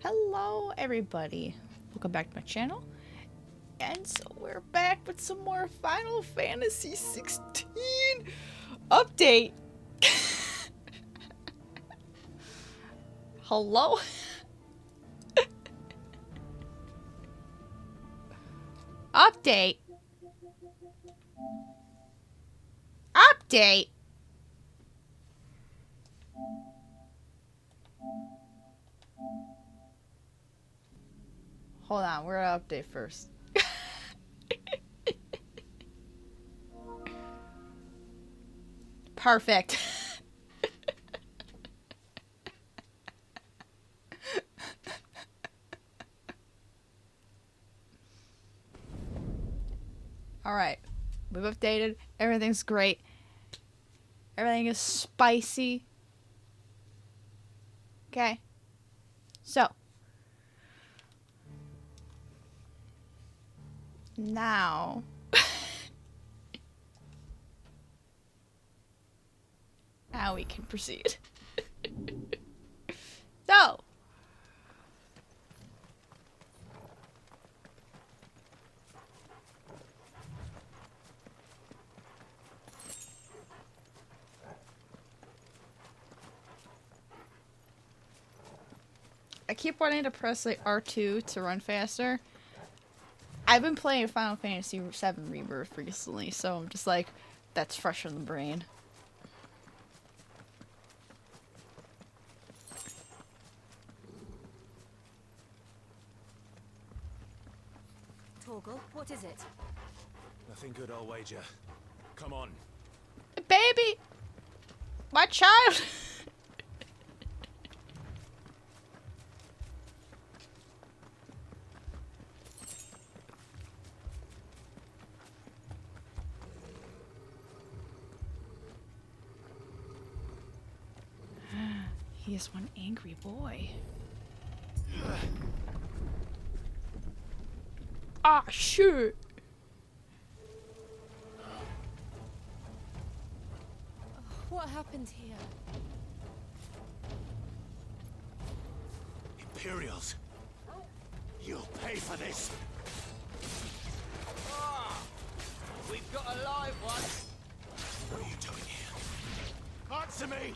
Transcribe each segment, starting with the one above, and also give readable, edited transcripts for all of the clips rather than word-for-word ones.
Hello everybody, welcome back to my channel. And so we're back with some more Final Fantasy XVI update. Hello? Update. Update. Hold on, we're gonna update first. Perfect. Alright, we've updated. Everything's great. Everything is spicy. Okay. So. Now. Now we can proceed. So. I keep wanting to press like R2 to run faster. I've been playing Final Fantasy VII Rebirth recently, so I'm just like, that's fresh in the brain. Torgal, what is it? Nothing good, I'll wager. Come on. Baby! My child! He is one angry boy. Ah, shoot! What happened here? Imperials! You'll pay for this! We've got a live one. What are you doing here? Answer me!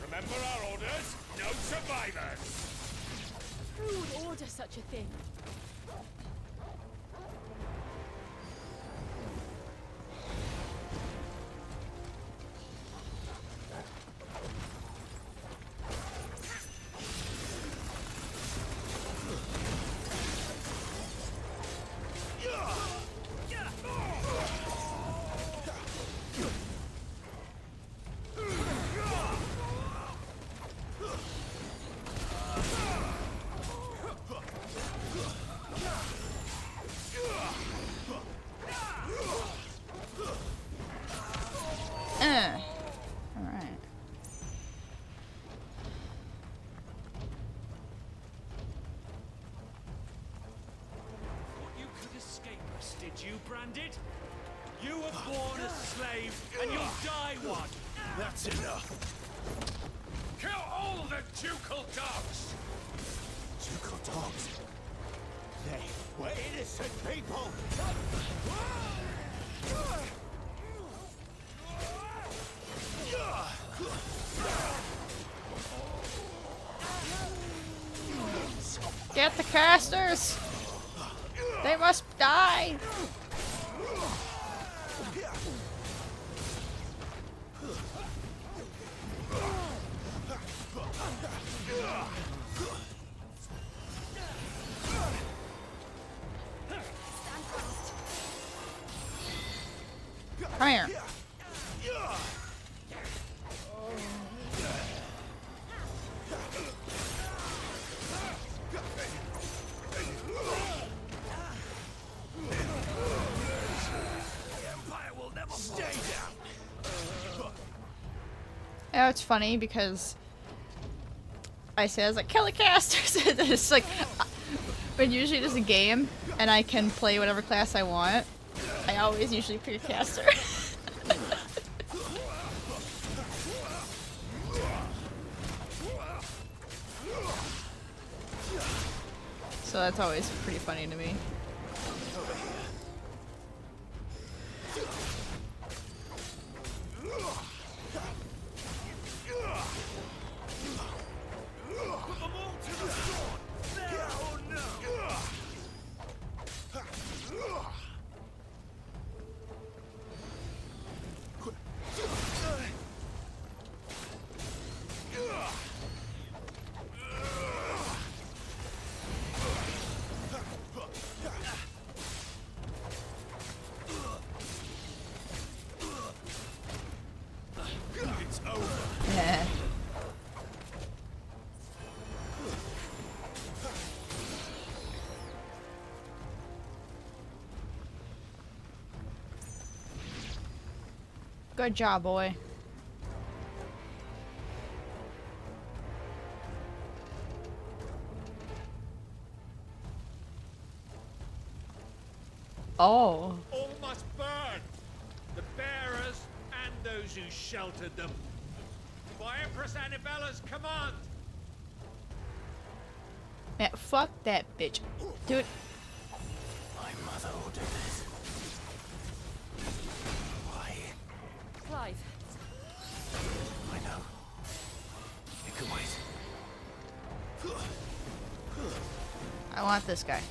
Remember our orders? No survivors! Who would order such a thing? Alright. Thought you could escape us, did you, Branded? You were born a slave, and you'll die one! That's enough! Kill all the ducal dogs! Ducal dogs? They were innocent people! Get the casters! They must die! Come here. You know, it's funny because I say I was like, kill the casters! And it's like, when usually there's a game and I can play whatever class I want, I always usually pick a caster. So that's always pretty funny to me. Yeah. Good job, boy. Oh. All must burn! The bearers and those who sheltered them. By Empress Annibella's command! Man, fuck that bitch. Dude. My mother ordered this. Why? Clive, I know. You can wait. I want this guy.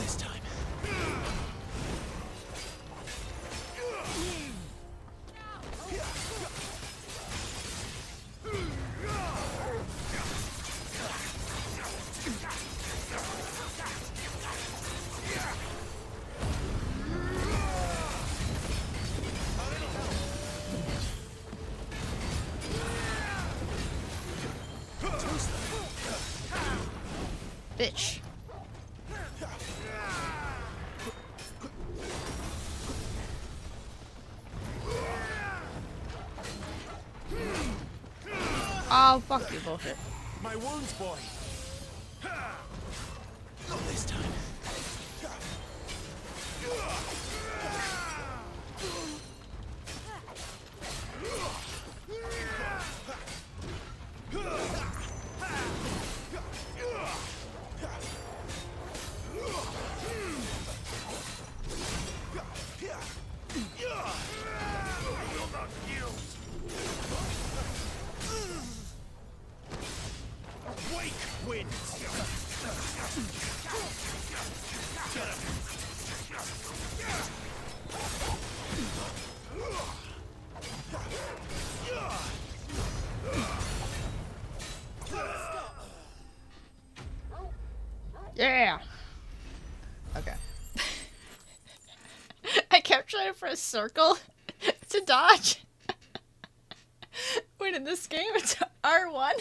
This time. Bitch. Oh, fuck you, bullshit. My wounds, boy. Not this time. Wake winds! Yeah. Okay. I kept trying to press circle to dodge. Wait, in this game it's R1.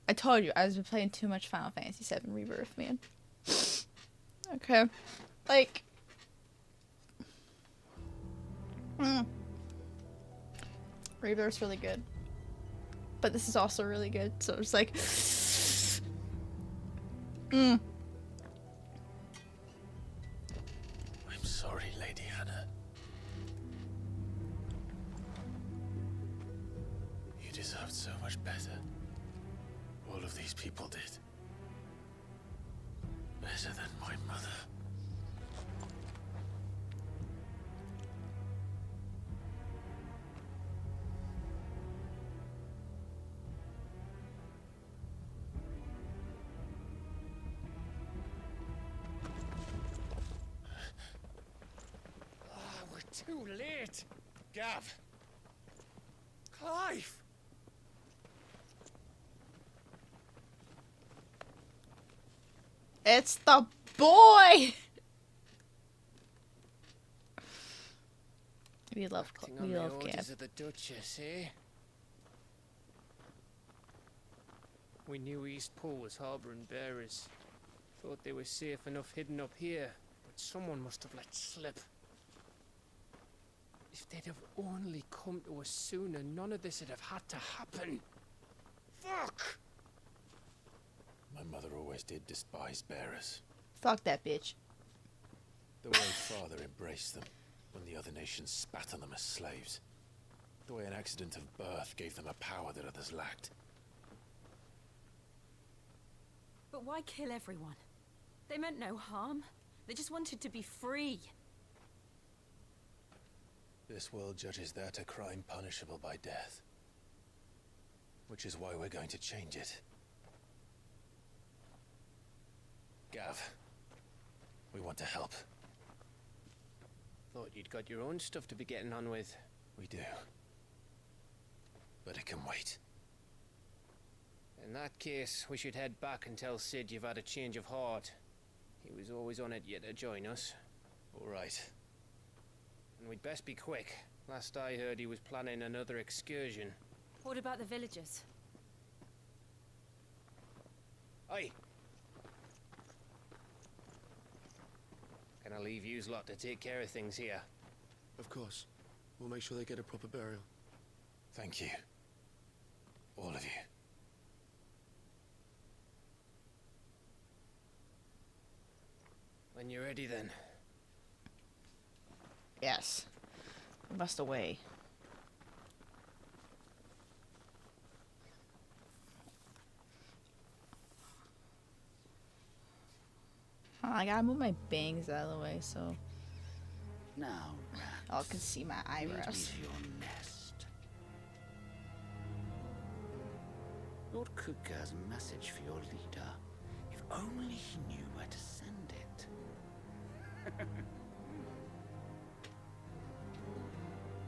I told you I was playing too much Final Fantasy VII Rebirth, man. Okay, like, Rebirth's really good, but this is also really good. So it's like, I'm sorry, Lady Hannah. You deserved so much better. All of these people did. Better than my mother. We're too late! Gav! Clive! it's the boy. We love Acting on we the love orders Cap. of the Duchess, eh? We knew East Pool was harbouring bearers. Thought they were safe enough hidden up here, but someone must have let slip. If they'd have only come to us sooner, none of this would have had to happen. Fuck! My mother always did despise bearers. Fuck that bitch. The way father embraced them when the other nations spat on them as slaves. The way an accident of birth gave them a power that others lacked. But why kill everyone? They meant no harm. They just wanted to be free. This world judges that a crime punishable by death. Which is why we're going to change it. Gav, we want to help. Thought you'd got your own stuff to be getting on with. We do. But it can wait. In that case, we should head back and tell Cid you've had a change of heart. He was always on it yet to join us. All right. And we'd best be quick. Last I heard, he was planning another excursion. What about the villagers? Aye. Can I leave yous lot to take care of things here? Of course. We'll make sure they get a proper burial. Thank you. All of you. When you're ready then. Yes. We must away. I gotta move my bangs out of the way so Now, y'all can see my lead me eyebrows. to your nest. Lord Kuka has a message for your leader. If only he knew where to send it.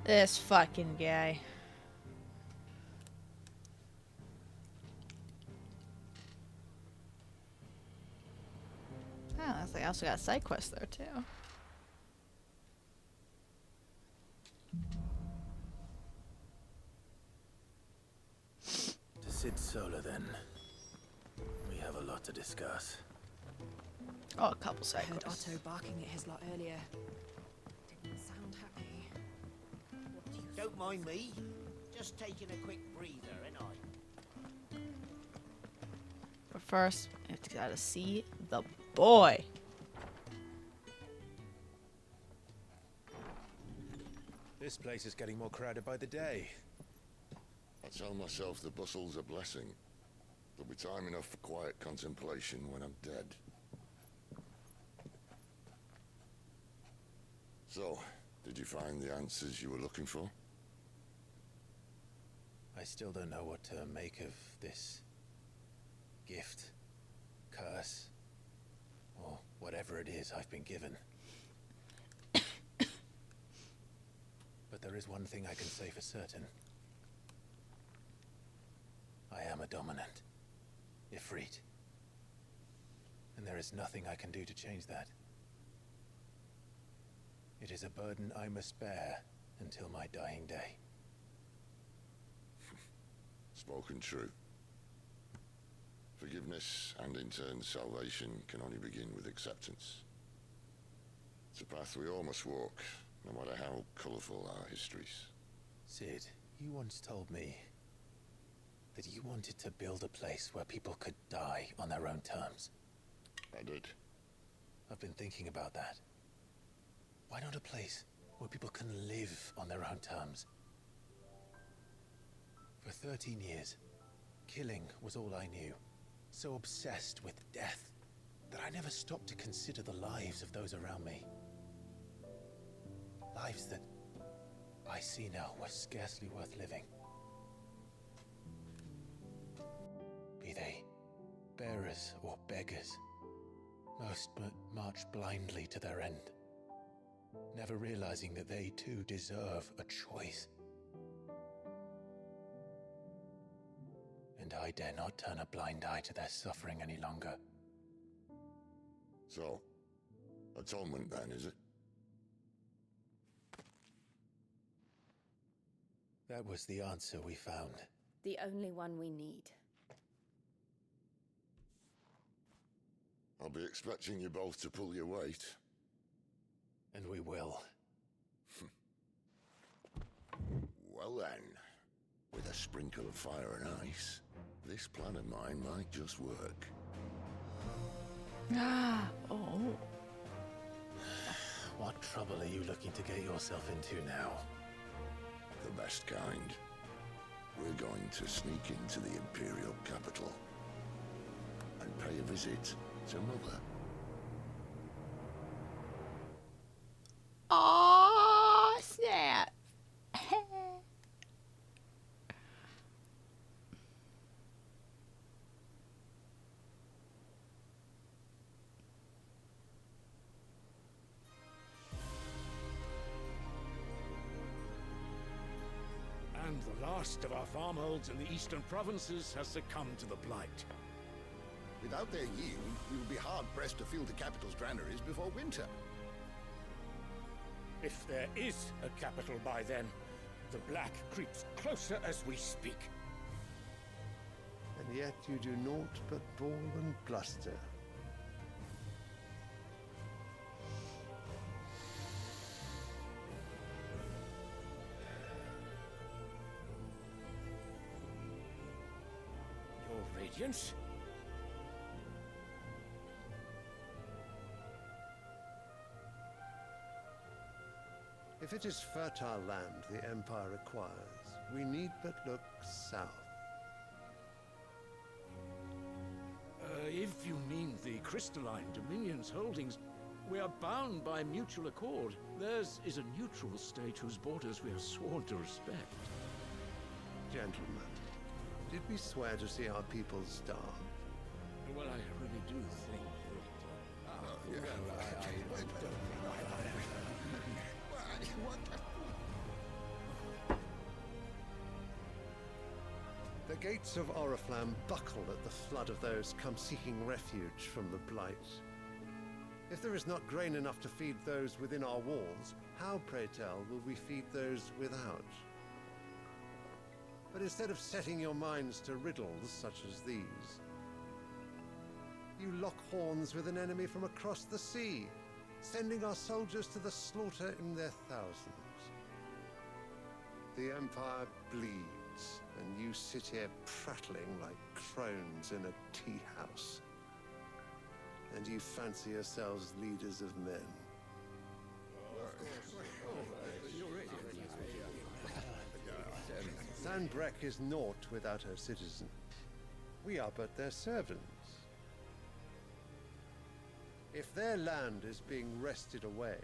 This fucking guy. Oh, I also got a side quest there too. To Cid Solar then. We have a lot to discuss. Oh, a couple I side heard quests. Otto barking at his lot earlier. Didn't sound happy. Don't mind me. Just taking a quick breather, ain't I? But first, we have to gotta see the boy. This place is getting more crowded by the day. I tell myself the bustle's a blessing. There'll be time enough for quiet contemplation when I'm dead. So, did you find the answers you were looking for? I still don't know what to make of this gift, curse, or whatever it is I've been given. But there is one thing I can say for certain. I am a dominant, Ifrit. And there is nothing I can do to change that. It is a burden I must bear until my dying day. Spoken true. Forgiveness and in turn salvation can only begin with acceptance. It's a path we all must walk, no matter how colourful our histories. Cid, you once told me that you wanted to build a place where people could die on their own terms. I did. I've been thinking about that. Why not a place where people can live on their own terms? For 13 years, killing was all I knew. So obsessed with death that I never stopped to consider the lives of those around me. Lives that I see now were scarcely worth living. Be they bearers or beggars, most march blindly to their end, never realizing that they too deserve a choice. And I dare not turn a blind eye to their suffering any longer. So, atonement then, is it? That was the answer we found. The only one we need. I'll be expecting you both to pull your weight. And we will. Well then, with a sprinkle of fire and ice, this plan of mine might just work. Oh. What trouble are you looking to get yourself into now? The best kind. We're going to sneak into the Imperial capital and pay a visit to Mother. Oh, snap. And the last of our farmholds in the eastern provinces has succumbed to the blight. Without their yield, we will be hard-pressed to fill the capital's granaries before winter. If there is a capital by then, the black creeps closer as we speak. And yet you do naught but bawl and bluster. Your Radiance? If it is fertile land the Empire requires, we need but look south. If you mean the crystalline Dominion's holdings, we are bound by mutual accord. Theirs is a neutral state whose borders we are sworn to respect. Gentlemen, did we swear to see our people starve? Well, I really do think The gates of Oriflamme buckle at the flood of those come seeking refuge from the blight. If there is not grain enough to feed those within our walls, how, pray tell, will we feed those without? But instead of setting your minds to riddles such as these, you lock horns with an enemy from across the sea, sending our soldiers to the slaughter in their thousands. The Empire bleeds, and you sit here prattling like crones in a tea house. And you fancy yourselves leaders of men. Sanbreque is naught without her citizens. We are but their servants. If their land is being wrested away,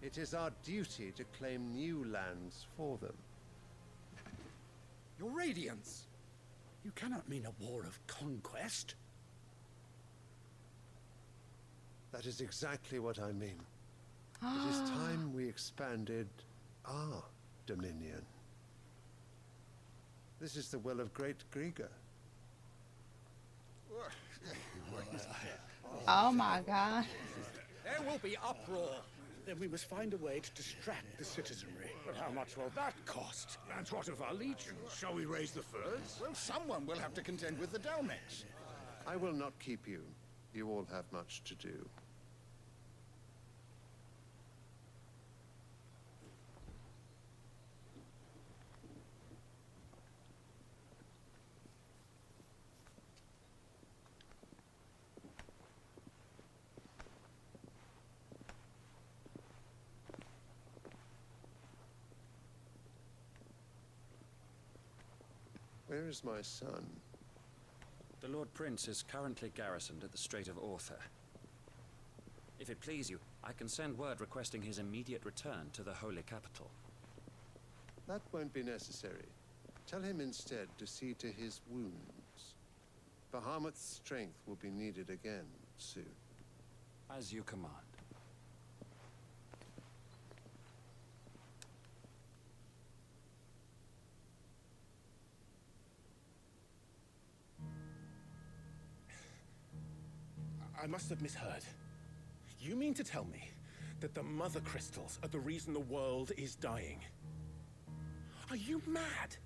it is our duty to claim new lands for them. Your Radiance! You cannot mean a war of conquest. That is exactly what I mean. It is time we expanded our dominion. This is the will of great Grieger. Oh my god. There will be uproar. Then we must find a way to distract the citizenry. But how much will that cost? And what of our legions? Shall we raise the furs? Well, someone will have to contend with the Dalmex. I will not keep you. You all have much to do. Where is my son? The Lord Prince is currently garrisoned at the Strait of Author. If it please you, I can send word requesting his immediate return to the Holy Capital. That won't be necessary. Tell him instead to see to his wounds. Bahamut's strength will be needed again soon. As you command. I must have misheard. You mean to tell me that the Mother Crystals are the reason the world is dying? Are you mad?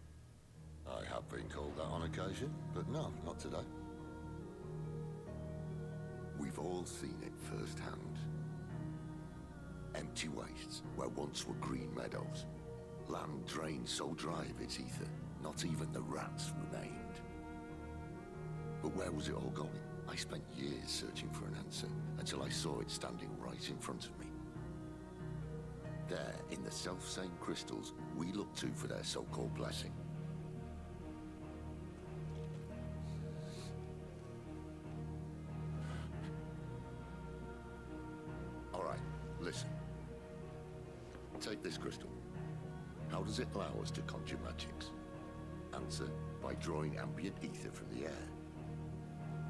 I have been called that on occasion, but no, not today. We've all seen it firsthand. Empty wastes where once were green meadows. Land drained so dry of its ether, not even the rats remained. But where was it all going? I spent years searching for an answer, until I saw it standing right in front of me. There, in the self-same crystals we look to for their so-called blessing. All right, listen. Take this crystal. How does it allow us to conjure magics? Answer, by drawing ambient ether from the air.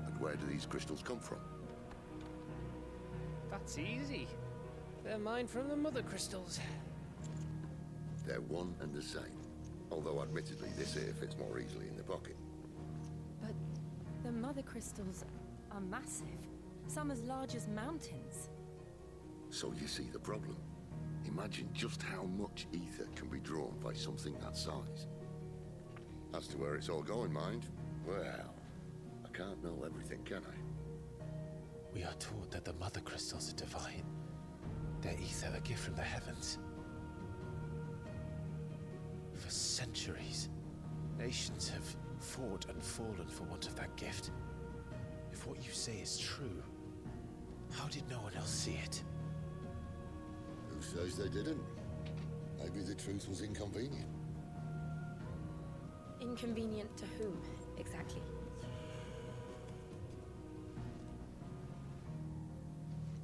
And where do these crystals come from? That's easy. They're mine from the mother crystals. They're one and the same. Although admittedly this here fits more easily in the pocket. But the mother crystals are massive. Some as large as mountains. So you see the problem. Imagine just how much ether can be drawn by something that size. As to where it's all going, mind, well, I can't know everything, can I? We are taught that the mother crystals are divine. Their ether a gift from the heavens. For centuries, nations have fought and fallen for want of that gift. If what you say is true, how did no one else see it? Who says they didn't? Maybe the truth was inconvenient. Inconvenient to whom, exactly?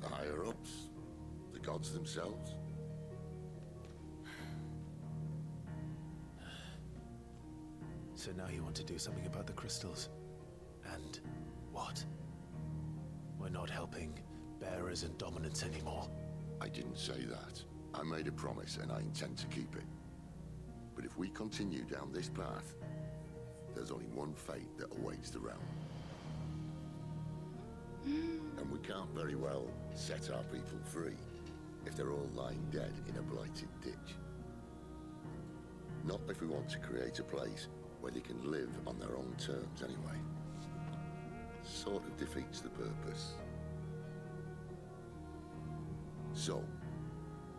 The higher-ups? The gods themselves? So now you want to do something about the crystals? And what? We're not helping bearers and dominants anymore. I didn't say that. I made a promise and I intend to keep it. But if we continue down this path, there's only one fate that awaits the realm. And we can't very well set our people free if they're all lying dead in a blighted ditch. Not if we want to create a place where they can live on their own terms anyway. Sort of defeats the purpose. So,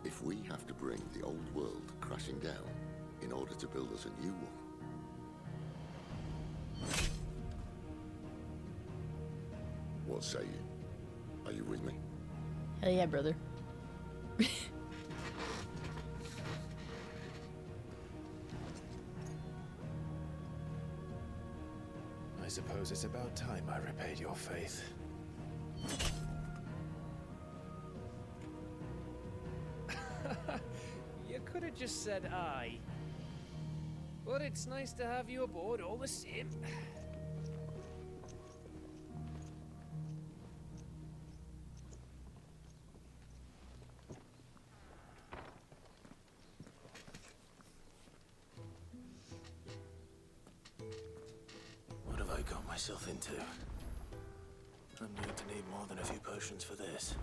if we have to bring the old world crashing down in order to build us a new one, what say you? Are you with me? Hell yeah, brother. I suppose it's about time I repaid your faith. You could have just said aye. But it's nice to have you aboard all the same. What have I got myself into? I'm going to need more than a few potions for this.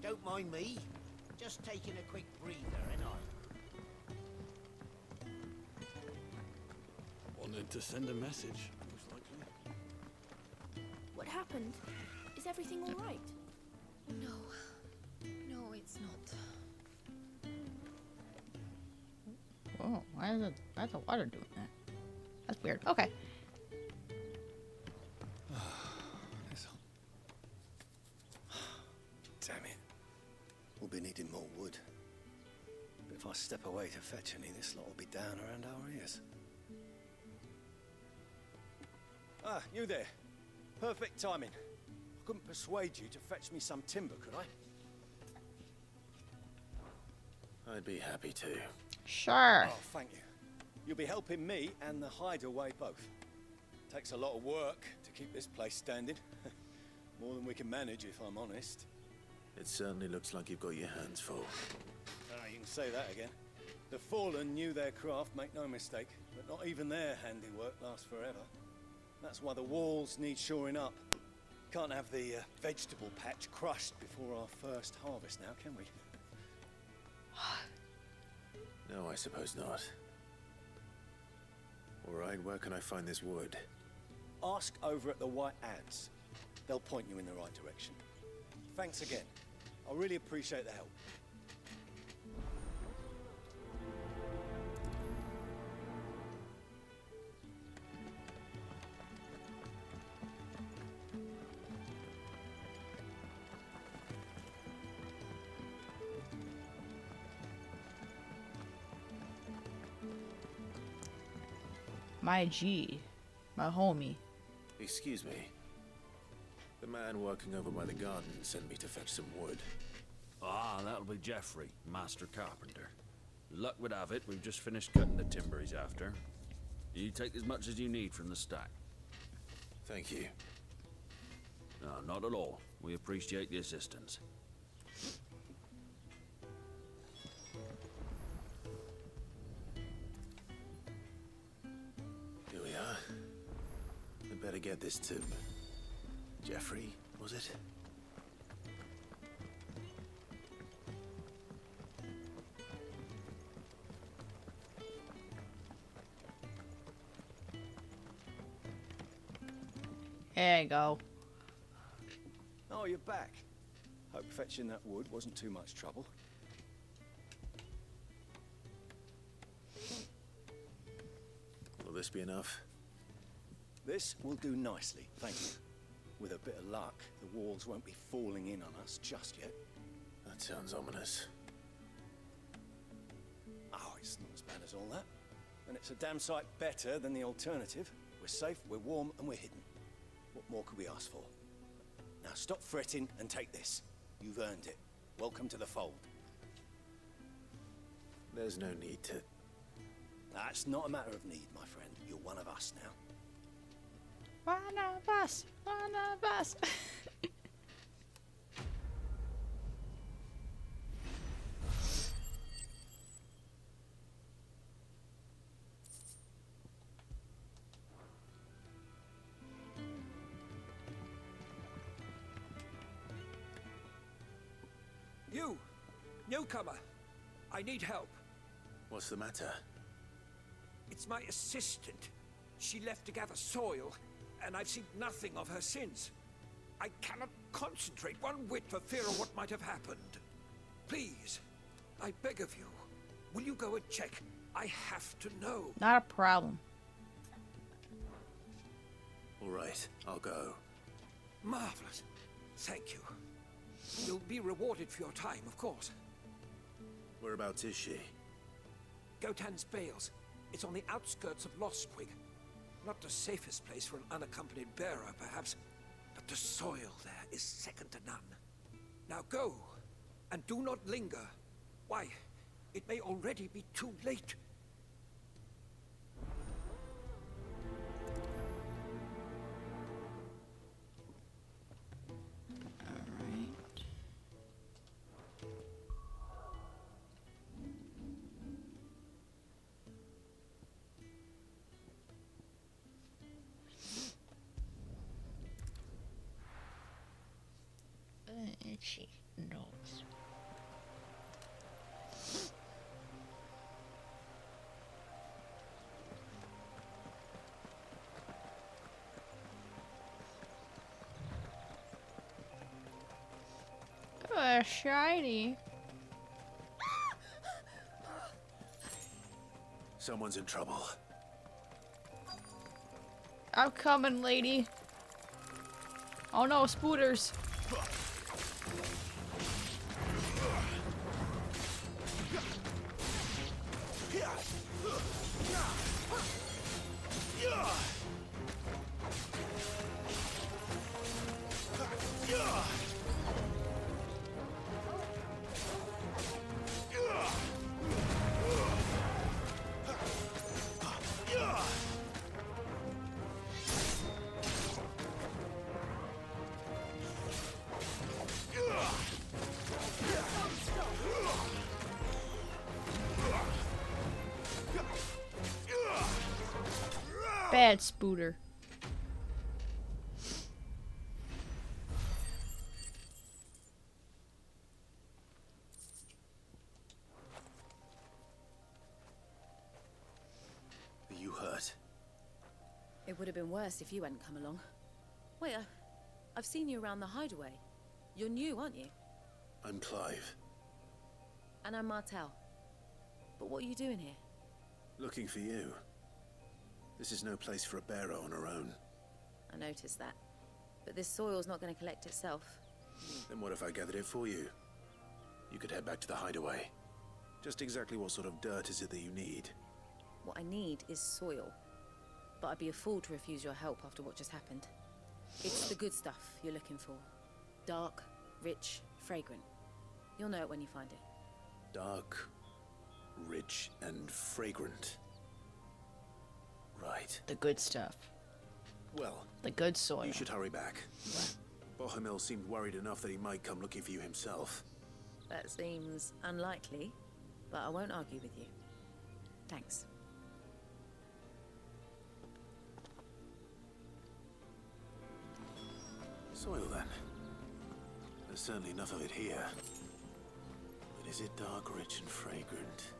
Don't mind me. Just taking a quick breather, ain't I? Wanted to send a message, most likely. What happened? Is everything all right? No. No, it's not. Whoa, why is the water doing that? That's weird. Okay. Damn it. We'll be needing more wood. But if I step away to fetch any, this lot will be down around our ears. Ah, you there. Perfect timing. I couldn't persuade you to fetch me some timber, could I? I'd be happy to. Sure. Oh, thank you. You'll be helping me and the hideaway both. Takes a lot of work to keep this place standing. More than we can manage, if I'm honest. It certainly looks like you've got your hands full. Ah, you can say that again. The Fallen knew their craft, make no mistake, but not even their handiwork lasts forever. That's why the walls need shoring up. Can't have the vegetable patch crushed before our first harvest now, can we? No, I suppose not. Alright, where can I find this wood? Ask over at the White Ants. They'll point you in the right direction. Thanks again. I really appreciate the help. My G. My homie. Excuse me. The man working over by the garden sent me to fetch some wood. Ah, that'll be Geoffrey, master carpenter. Luck would have it, we've just finished cutting the timber he's after. You take as much as you need from the stack. Thank you. No, not at all. We appreciate the assistance. Here we are. I better get this to... Geoffrey, was it? There you go. Oh, you're back. Hope fetching that wood wasn't too much trouble. Will this be enough? This will do nicely, thank you. With a bit of luck, the walls won't be falling in on us just yet. That sounds ominous. Oh, it's not as bad as all that. And it's a damn sight better than the alternative. We're safe, we're warm, and we're hidden. What more could we ask for? Now stop fretting and take this. You've earned it. Welcome to the fold. There's no need to... That's not a matter of need, my friend. You're one of us now. One of us. One of us. You, newcomer, I need help. What's the matter? It's my assistant. She left to gather soil, and I've seen nothing of her since. I cannot concentrate one whit for fear of what might have happened. Please, I beg of you, will you go and check? I have to know. Not a problem. All right, I'll go. Marvelous. Thank you. You'll be rewarded for your time, of course. Whereabouts is she? Gotan's Bales. It's on the outskirts of Lostwig. Not the safest place for an unaccompanied bearer, perhaps, but the soil there is second to none. Now go, and do not linger. Why, it may already be too late. She knows. Oh, shiny. Someone's in trouble. I'm coming, lady. Oh no, spooters. Bad spooter. hurt? It would have been worse if you hadn't come along. Wait, I've seen you around the hideaway. You're new, aren't you? I'm Clive. And I'm Martel. But what are you doing here? Looking for you. This is no place for a bearer on her own. I noticed that. But this soil's not going to collect itself. Then what if I gathered it for you? You could head back to the hideaway. Just exactly what sort of dirt is it that you need? What I need is soil. But I'd be a fool to refuse your help after what just happened. It's the good stuff you're looking for. Dark, rich, fragrant. You'll know it when you find it. Dark, rich, and fragrant. Right. The good stuff. Well, the good soil. You should hurry back. Bohemil seemed worried enough that he might come looking for you himself. That seems unlikely, but I won't argue with you. Thanks. Soil, then. There's certainly enough of it here. But is it dark, rich, and fragrant?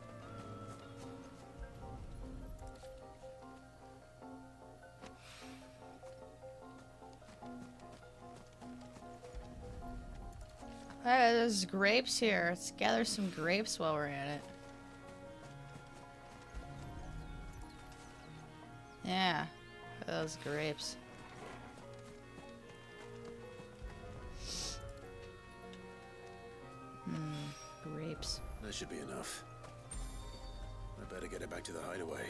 Hey, there's grapes here. Let's gather some grapes while we're at it. Yeah, those grapes. Grapes. That should be enough. I better get it back to the hideaway.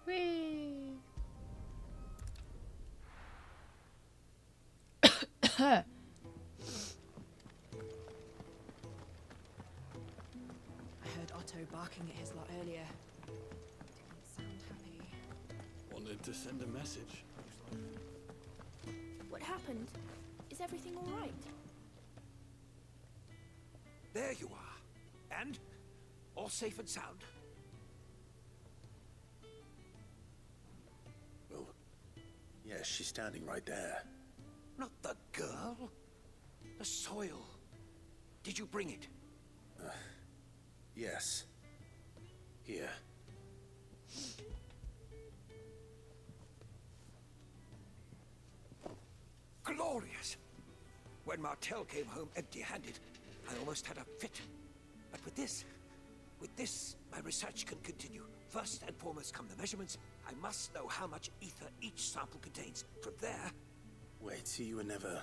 Whee! I heard Otto barking at his lot earlier. Didn't sound happy. Wanted to send a message. What happened? Is everything all right? There you are. And? All safe and sound? Well, yes, she's standing right there. Not the girl. The soil. Did you bring it? Yes. Here. Glorious! When Martel came home empty-handed, I almost had a fit. But with this, my research can continue. First and foremost come the measurements. I must know how much ether each sample contains. From there... Wait, so you were never...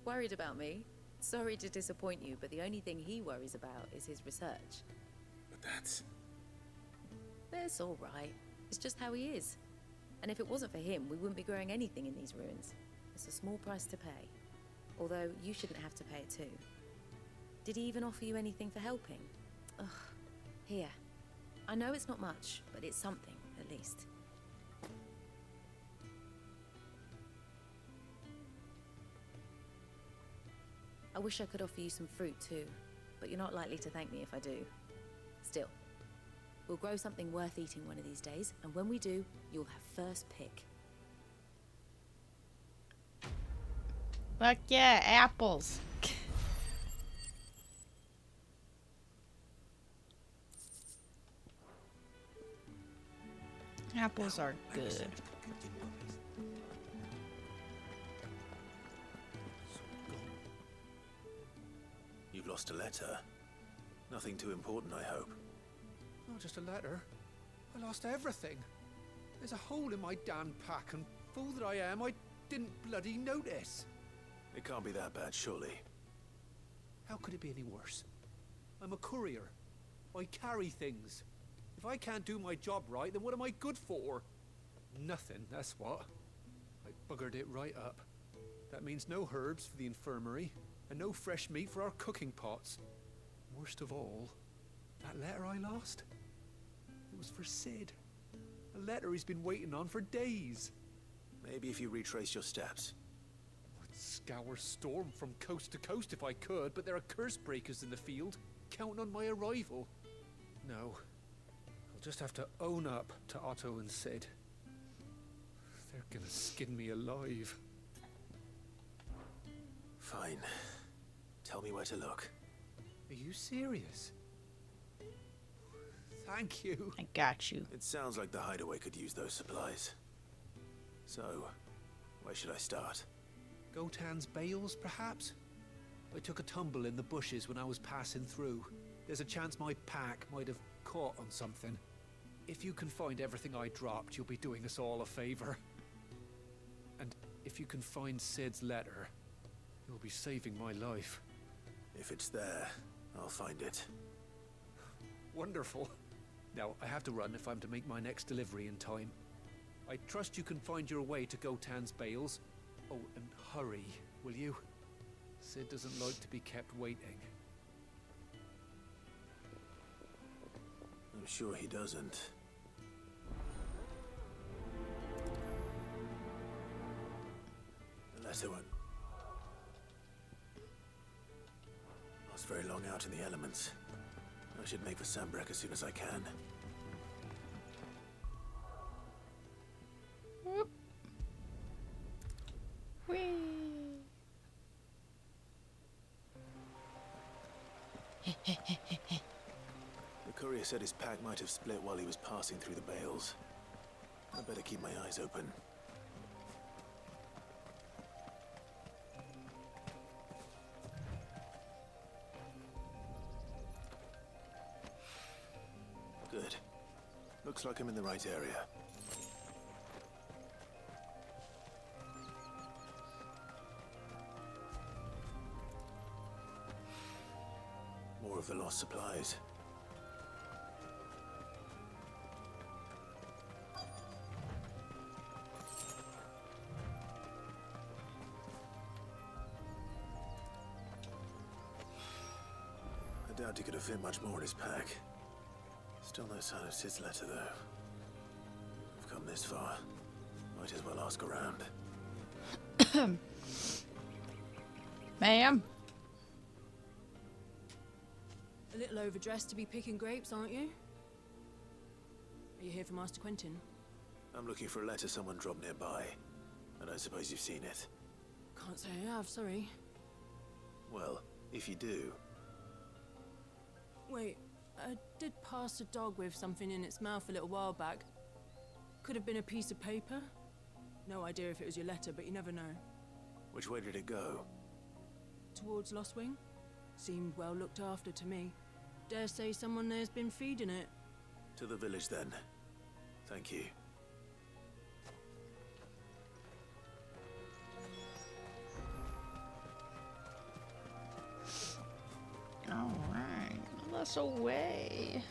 Worried about me? Sorry to disappoint you, but the only thing he worries about is his research. But that's... That's all right. It's just how he is. And if it wasn't for him, we wouldn't be growing anything in these ruins. It's a small price to pay. Although, you shouldn't have to pay it too. Did he even offer you anything for helping? Ugh. Here. I know it's not much, but it's something, at least. I wish I could offer you some fruit too, but you're not likely to thank me if I do. Still, we'll grow something worth eating one of these days, and when we do, you'll have first pick. Fuck yeah, apples. Apples are good. You've lost a letter. Nothing too important, I hope. Not just a letter. I lost everything. There's a hole in my damn pack, and fool that I am, I didn't bloody notice. It can't be that bad, surely. How could it be any worse? I'm a courier. I carry things. If I can't do my job right, then what am I good for? Nothing, that's what. I buggered it right up. That means no herbs for the infirmary, and no fresh meat for our cooking pots. Worst of all, that letter I lost, it was for Cid. A letter he's been waiting on for days. Maybe if you retrace your steps. I'd scour Storm from coast to coast if I could, but there are curse breakers in the field, counting on my arrival. No, I'll just have to own up to Otto and Cid. They're gonna skin me alive. Fine. Tell me where to look. Are you serious? Thank you. I got you. It sounds like the hideaway could use those supplies. So, where should I start? Gotan's bales, perhaps? I took a tumble in the bushes when I was passing through. There's a chance my pack might have caught on something. If you can find everything I dropped, you'll be doing us all a favor. And if you can find Cid's letter, you'll be saving my life. If it's there, I'll find it. Wonderful. Now, I have to run if I'm to make my next delivery in time. I trust you can find your way to Gotan's bales. Oh, and hurry, will you? Cid doesn't like to be kept waiting. I'm sure he doesn't. The letter won't last very long out in the elements. I should make for Sanbreque as soon as I can. Whoop. Whee. The courier said his pack might have split while he was passing through the bales. I better keep my eyes open. Good. Looks like I'm in the right area. More of the lost supplies. I doubt he could have fit much more in his pack. Still no sign of Cid's letter, though. I've come this far. Might as well ask around. Ma'am? A little overdressed to be picking grapes, aren't you? Are you here for Master Quentin? I'm looking for a letter someone dropped nearby. And I suppose you've seen it. Can't say I have, sorry. Well, if you do... Wait, I did pass a dog with something in its mouth a little while back. Could have been a piece of paper. No idea if it was your letter, but you never know. Which way did it go? Towards Lostwing? Seemed well looked after to me. Dare say someone there's been feeding it. To the village, then. Thank you. Alright, let's away.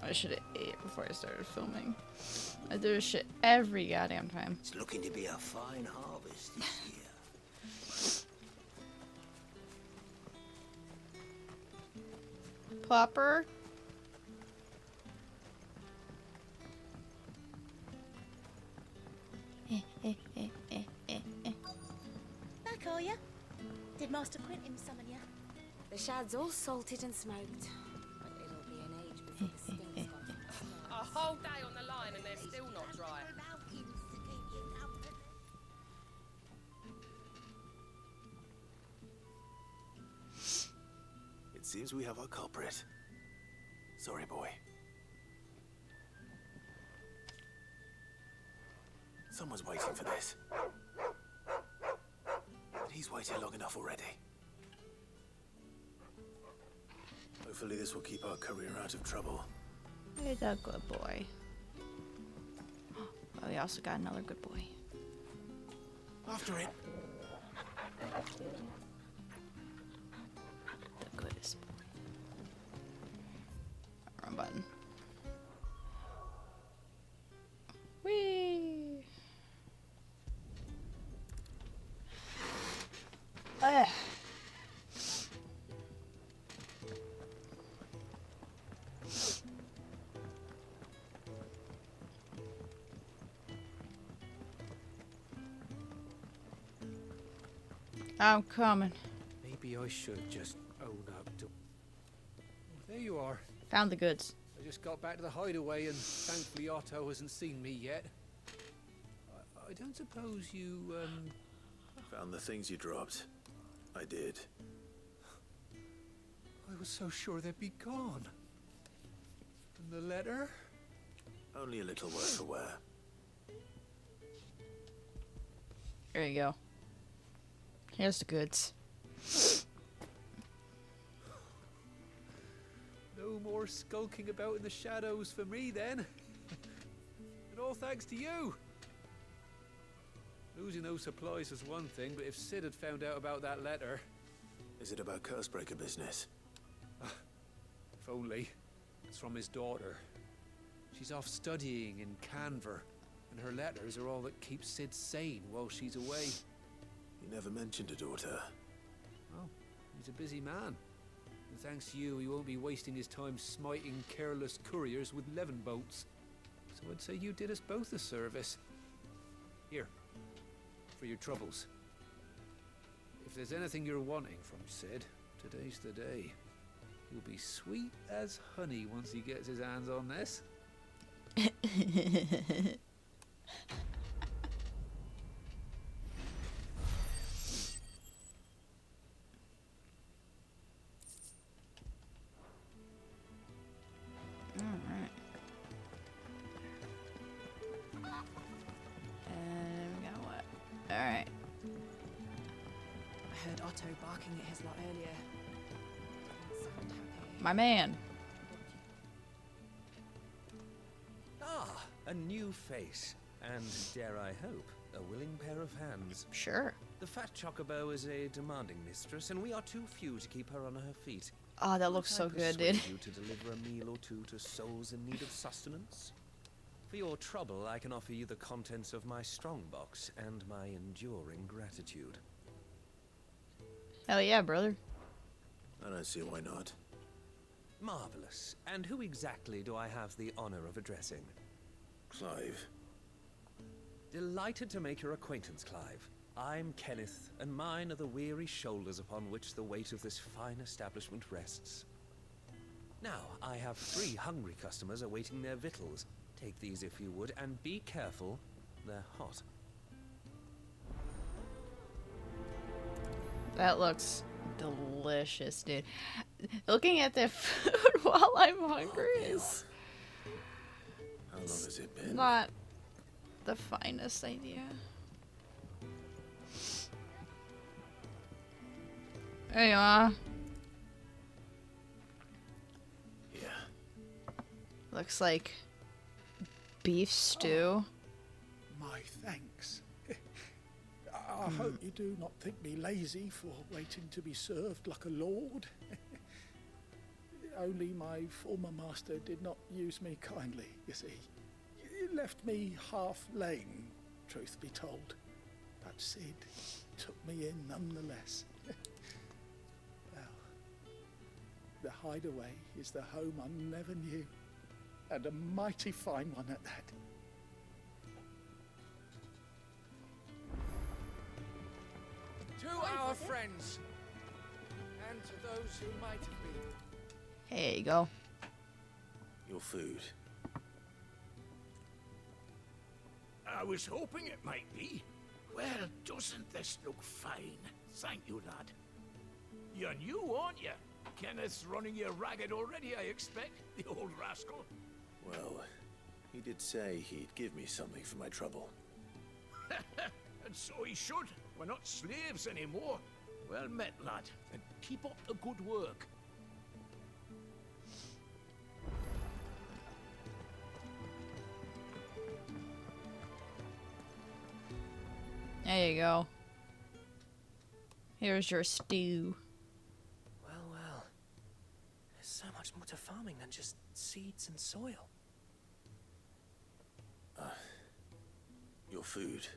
I should have ate before I started filming. I do this shit every goddamn time. It's looking to be a fine harvest this year. Plopper. Back, are ya? Did Master Quentin summon ya? The shad's all salted and smoked. But it'll be an age before the skin's gone. A whole day on the line and they're still not dry. It seems we have our culprit. Sorry, boy. Someone's waiting for this. But he's waited long enough already. Hopefully this will keep our career out of trouble. He's a good boy. Oh, we also got another good boy. After it. The goodest boy. Wrong button. Whee! Ugh. I'm coming. Maybe I should just own up to... Oh, there you are. Found the goods. I just got back to the hideaway and thankfully Otto hasn't seen me yet. I don't suppose you, Found the things you dropped. I did. I was so sure they'd be gone. And the letter? Only a little worse for wear. There you go. Here's the goods. No more skulking about in the shadows for me, then. And all thanks to you. Losing those supplies is one thing, but if Cid had found out about that letter... Is it about Cursebreaker business? If only. It's from his daughter. She's off studying in Canver, and her letters are all that keeps Cid sane while she's away. He never mentioned a daughter. Oh, he's a busy man. And thanks to you, he won't be wasting his time smiting careless couriers with levin boats. So I'd say you did us both a service. Here, for your troubles. If there's anything you're wanting from Cid, today's the day. He'll be sweet as honey once he gets his hands on this. Alright. And we got what? Alright. I heard Otto barking at his lot earlier. My man. Ah, a new face. And, dare I hope, a willing pair of hands. Sure. The fat chocobo is a demanding mistress, and we are too few to keep her on her feet. Oh, that looks so good, dude. You to deliver a meal or two to souls in need of sustenance? For your trouble, I can offer you the contents of my strongbox and my enduring gratitude. Hell yeah, brother. I don't see why not. Marvelous. And who exactly do I have the honor of addressing? Clive. Delighted to make your acquaintance, Clive. I'm Kenneth, and mine are the weary shoulders upon which the weight of this fine establishment rests. Now, I have 3 hungry customers awaiting their victuals. Take these if you would, and be careful, they're hot. That looks delicious, dude. Looking at the food while I'm hungry is How long has it been? not the finest idea. There you are. Yeah. Looks like beef stew. My thanks. I hope you do not think me lazy for waiting to be served like a lord. Only my former master did not use me kindly, you see. He left me half lame, truth be told. But Cid took me in nonetheless. Well, the hideaway is the home I never knew, and a mighty fine one at that. To our friends, and to those who might have been. There you go. Your food. I was hoping it might be. Well, doesn't this look fine? Thank you, lad. You're new, aren't you? Kenneth's running you ragged already, I expect, the old rascal. Well, he did say he'd give me something for my trouble. And so he should. We're not slaves anymore. Well met, lad, and keep up the good work. There you go. Here's your stew. Well, well. There's so much more to farming than just seeds and soil. Your food.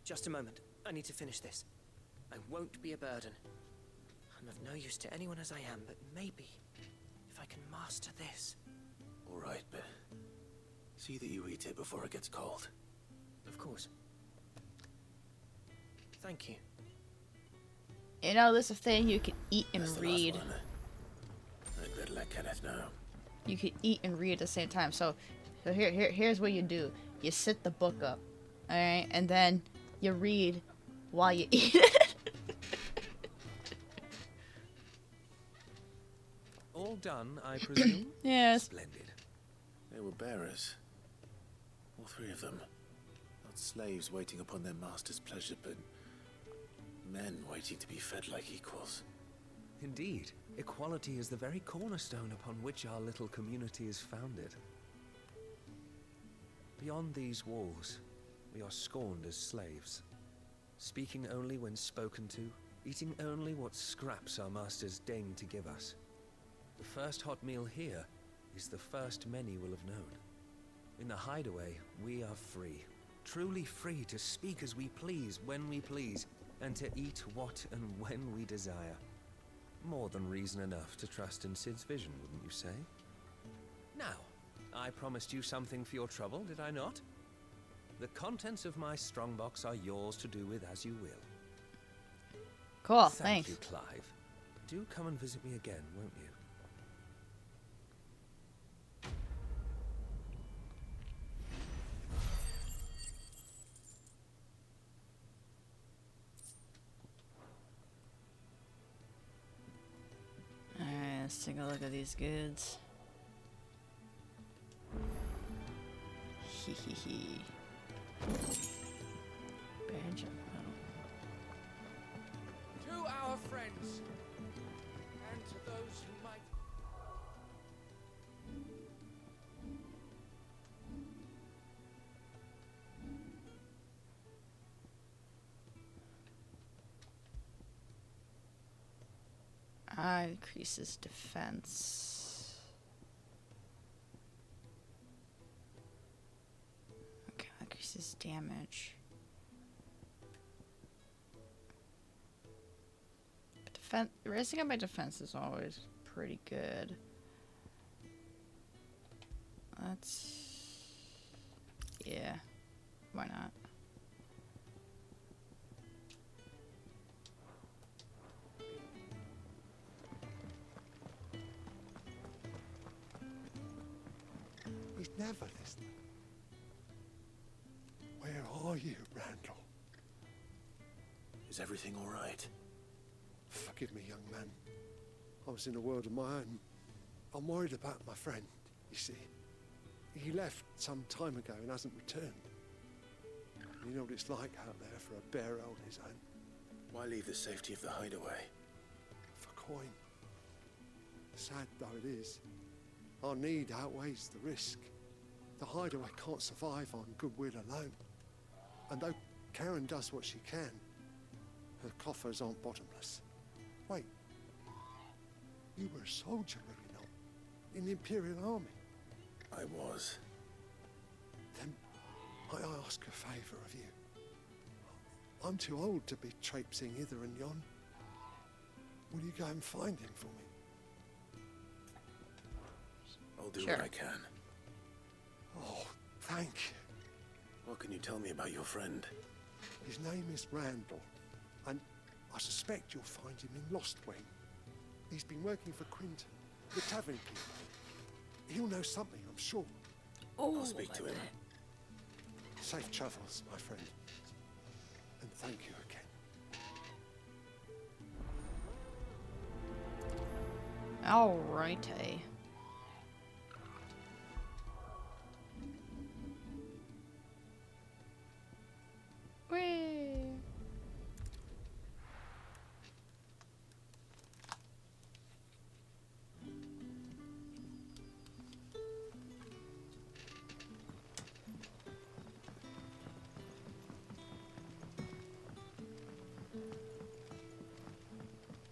Just a moment. I need to finish this. I won't be a burden. I'm of no use to anyone as I am, but maybe if I can master this. All right, but see that you eat it before it gets cold. Of course. Thank you. You know, there's a thing you can eat and That's the read. last one. I'd better let Kenneth know. You can eat and read at the same time. So here's what you do. You sit the book up, Alright, and then you read while you eat it. All done, I presume? Yes. Splendid. They were bearers. All three of them. Not slaves waiting upon their master's pleasure, but men waiting to be fed like equals. Indeed. Equality is the very cornerstone upon which our little community is founded. Beyond these walls, we are scorned as slaves. Speaking only when spoken to, eating only what scraps our masters deign to give us. The first hot meal here is the first many will have known. In the hideaway, we are free. Truly free to speak as we please, when we please, and to eat what and when we desire. More than reason enough to trust in Cid's vision, wouldn't you say? Now, I promised you something for your trouble, did I not? The contents of my strongbox are yours to do with as you will. Cool, Thank thanks. you, Clive. Do come and visit me again, won't you? Alright, let's take a look at these goods. Hee hee hee. Badge of metal. To our friends, and to those who might... Increases defense. Okay, increases damage. Defense, raising up my defense is always pretty good. Yeah, why not? He's never listening. Where are you, Randall? Is everything all right? Forgive me, young man. I was in a world of my own. I'm worried about my friend, you see. He left some time ago and hasn't returned. You know what it's like out there for a bearer on his own. Why leave the safety of the hideaway? For coin. Sad though it is, our need outweighs the risk. The hideaway can't survive on goodwill alone. And though Karen does what she can, her coffers aren't bottomless. Wait, you were a soldier, were you not? In the Imperial Army? I was. Then I ask a favour of you. I'm too old to be traipsing hither and yon. Will you go and find him for me? I'll do Sure. what I can. Oh, thank you. What can you tell me about your friend? His name is Randall, and I suspect you'll find him in Lost Wing. He's been working for Quinton, the tavern keeper. He'll know something, I'm sure. I'll speak to him. Safe travels, my friend. And thank you again. Alrighty. Whee!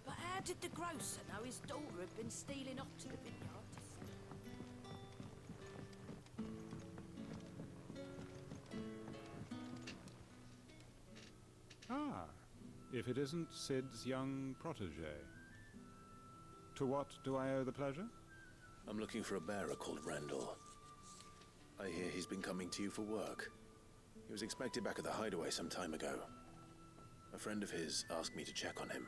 But how did the grocer know his daughter had been stealing off to the vineyard? Ah, if it isn't Cid's young protege. To what do I owe the pleasure? I'm looking for a bearer called Randall. I hear he's been coming to you for work. He was expected back at the hideaway some time ago. A friend of his asked me to check on him.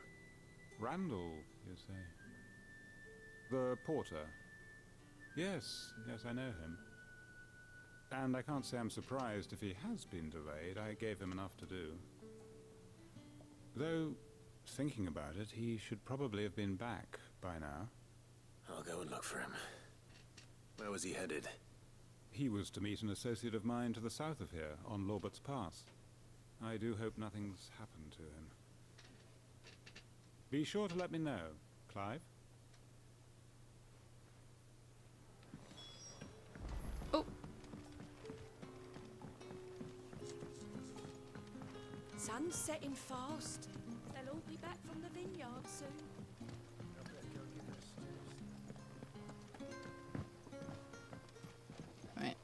Randall, you say? The porter? Yes, I know him. And I can't say I'm surprised if he has been delayed. I gave him enough to do. Though, thinking about it, he should probably have been back by now. I'll go and look for him. Where was he headed? He was to meet an associate of mine to the south of here, on Lorbert's Pass. I do hope nothing's happened to him. Be sure to let me know, Clive. Oh. Sun's setting fast. They'll all be back from the vineyard soon. Right.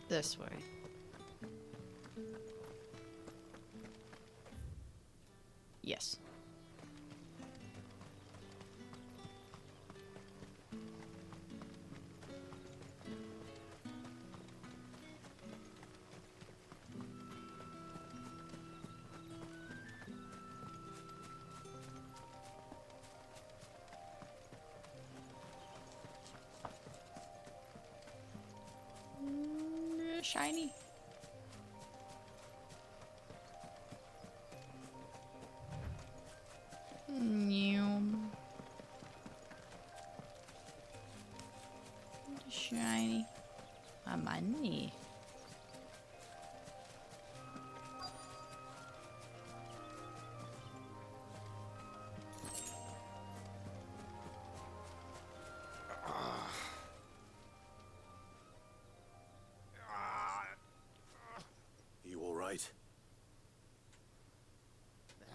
This way. Yes. Shiny. Shiny. My money. You all right?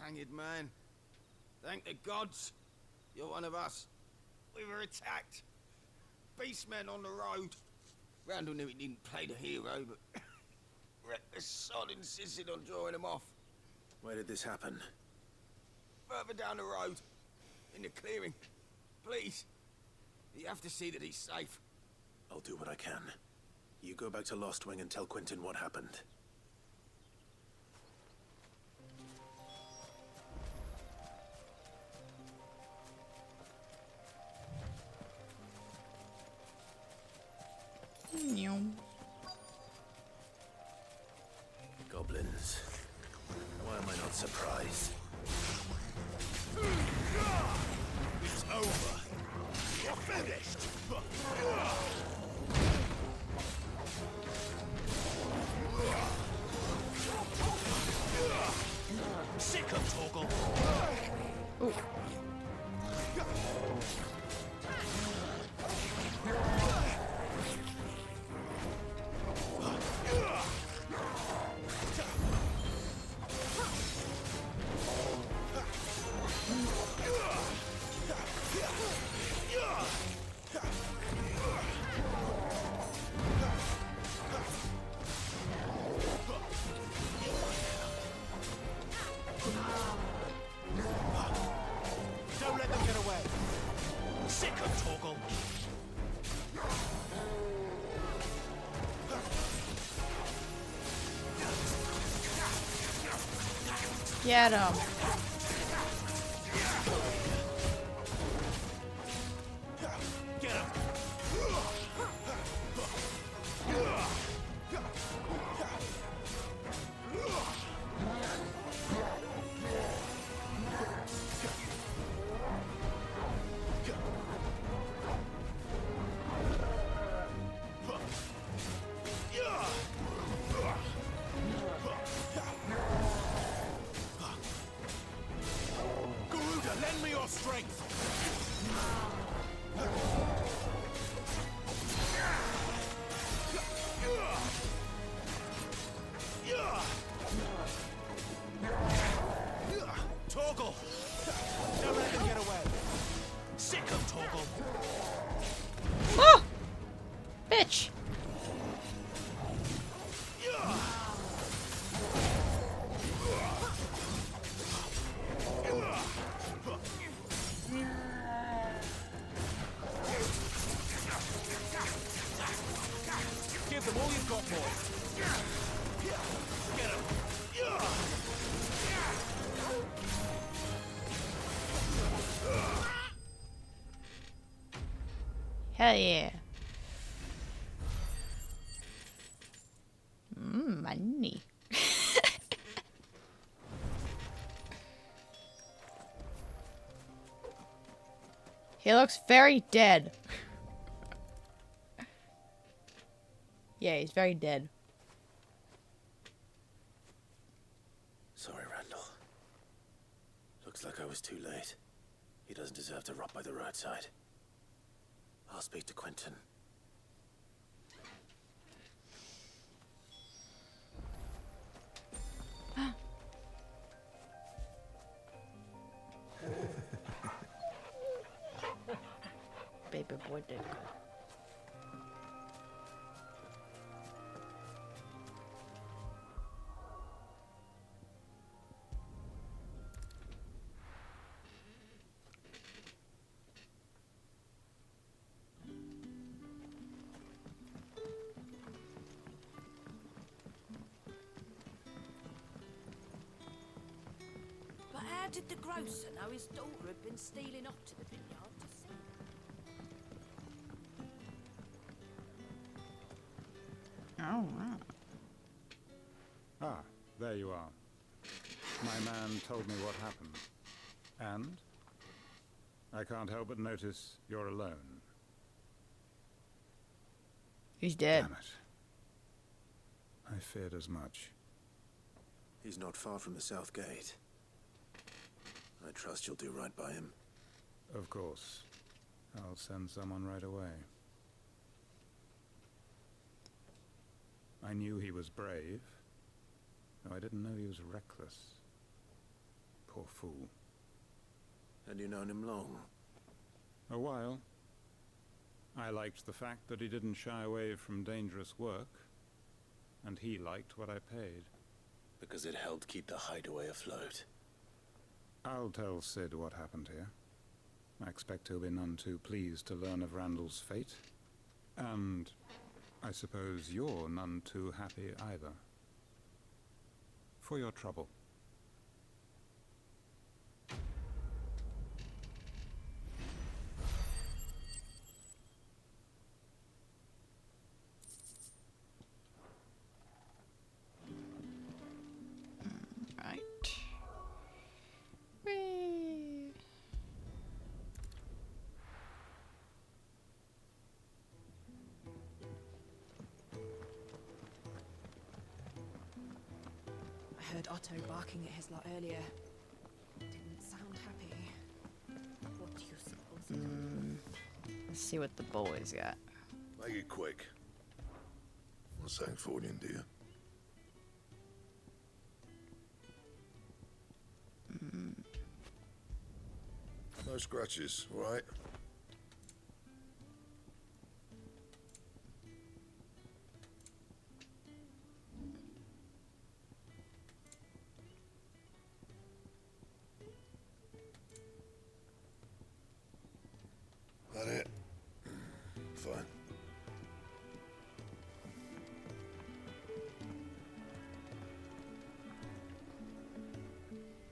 Hanged man. Thank the gods. You're one of us. We were attacked. Beastmen on the road. Randall knew he didn't play the hero, but the sod insisted on drawing him off. Where did this happen? Further down the road. In the clearing. Please. You have to see that he's safe. I'll do what I can. You go back to Lost Wing and tell Quentin what happened. Goblins. Why am I not surprised? It's over. You're finished. Sick of Torgal. Ooh. Don't let them get away. Sick of Torgal. Get him. Get him. Garuda, lend me your strength. Torgal! Don't let them get away. Sick of Torgal. Oh! Bitch! Give them all you've got, boy. Get him. Hell yeah. Money. He looks very dead. Yeah, he's very dead. Sorry, Randall. Looks like I was too late. He doesn't deserve to rot by the roadside. I'll speak to Quentin. Baby boy did good. But how did the grocer know his daughter had been stealing off to the vineyard to see? Oh, wow. Ah, there you are. My man told me what happened. And? I can't help but notice you're alone. He's dead. Damn it. I feared as much. He's not far from the south gate. I trust you'll do right by him. Of course. I'll send someone right away. I knew he was brave, though I didn't know he was reckless. Poor fool. Had you known him long? A while. I liked the fact that he didn't shy away from dangerous work, and he liked what I paid. Because it helped keep the hideaway afloat. I'll tell Cid what happened here. I expect he'll be none too pleased to learn of Randall's fate. And I suppose you're none too happy either. For your trouble. Right. Whee. I heard Otto barking at his lot earlier. Didn't sound happy. What do you suppose it Let's see what the boys got. Make it quick. What's that for you, dear? No scratches, all right? That it? Fine.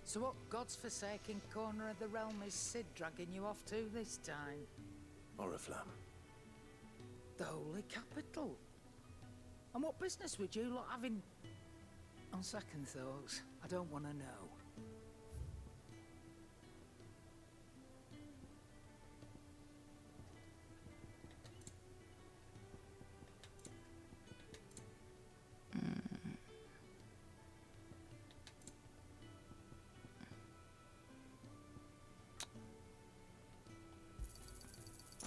So what god's-forsaken corner of the realm is Cid dragging you off to this time? Oriflamme. The Holy Capital. And what business would you lot have in... On second thoughts, I don't want to know.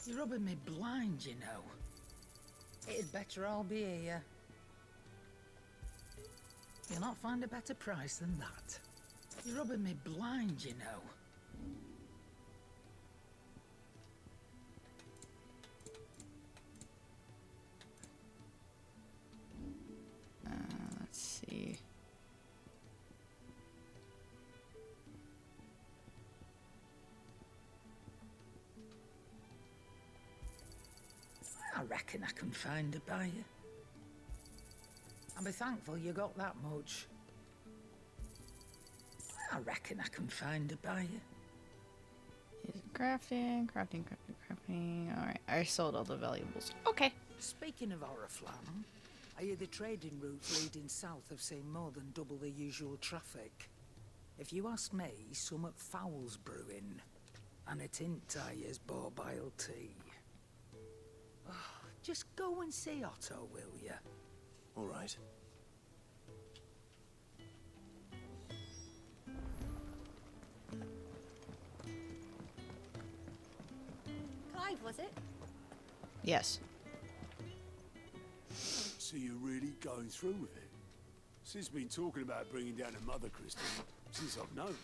You're rubbing me blind, you know. It'd better all be here. You'll not find a better price than that. You're rubbing me blind, you know. Let's see. I reckon I can find a buyer. I'll be thankful you got that much. I reckon I can find a buyer. Crafting, crafting, crafting, Alright, I sold all the valuables. Okay. Speaking of Oriflamme, I hear the trading routes leading south have seen more than double the usual traffic. If you ask me, somewhat foul's brewing. And it ain't Tyre's borbile tea. Oh, just go and see Otto, will ya? All right. Clive, was it? Yes. So you're really going through with it? Sid's been talking about bringing down a mother crystal since I've known him.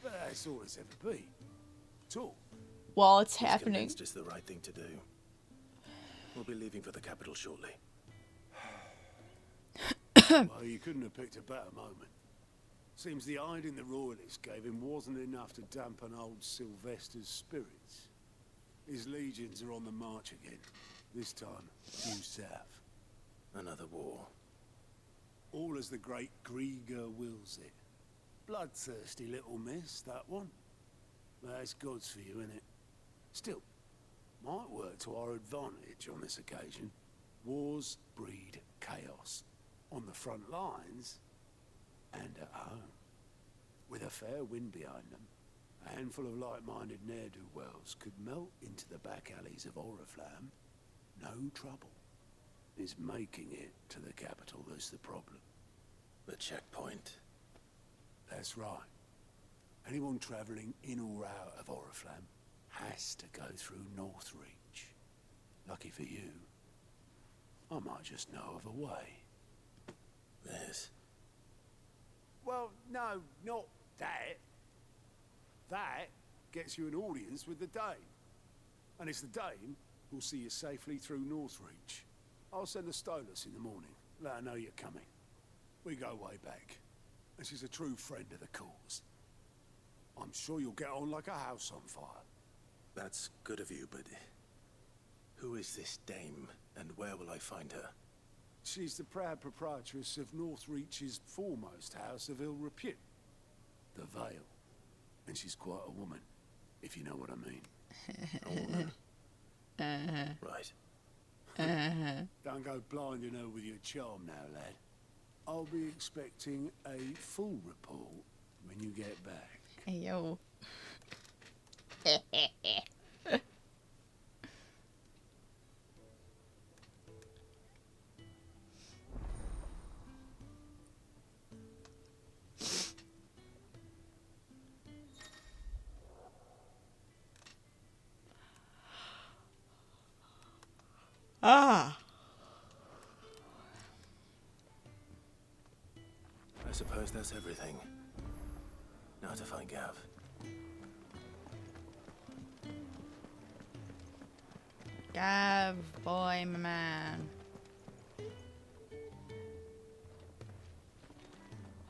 But that's all it's ever been. At all. While it's He's happening. convinced it's the right thing to do. We'll be leaving for the capital shortly. Well, you couldn't have picked a better moment. Seems the hiding the royalists gave him wasn't enough to dampen old Sylvester's spirits. His legions are on the march again. This time, due south. Another war. All as the great Grieger wills it. Bloodthirsty little miss, that one. That's God's for you, innit? Still, might work to our advantage on this occasion. Wars breed chaos. On the front lines, and at home. With a fair wind behind them, a handful of like-minded ne'er-do-wells could melt into the back alleys of Oriflamme. No trouble. It's making it to the capital that's the problem. The checkpoint. That's right. Anyone travelling in or out of Oriflamme has to go through Northreach. Lucky for you, I might just know of a way. Yes. Well, no, not that. That gets you an audience with the Dame. And it's the Dame who'll see you safely through Northreach. I'll send a Stolas in the morning. Let her know you're coming. We go way back. And she's a true friend of the cause. I'm sure you'll get on like a house on fire. That's good of you, but who is this dame, and where will I find her? She's the proud proprietress of Northreach's foremost house of ill repute, the Vale. And she's quite a woman, if you know what I mean. A woman? Right. Don't go blinding her with your charm now, lad. I'll be expecting a full report when you get back. Hey, yo. Ah. I suppose that's everything. Now to find Gav. Gav, boy, my man.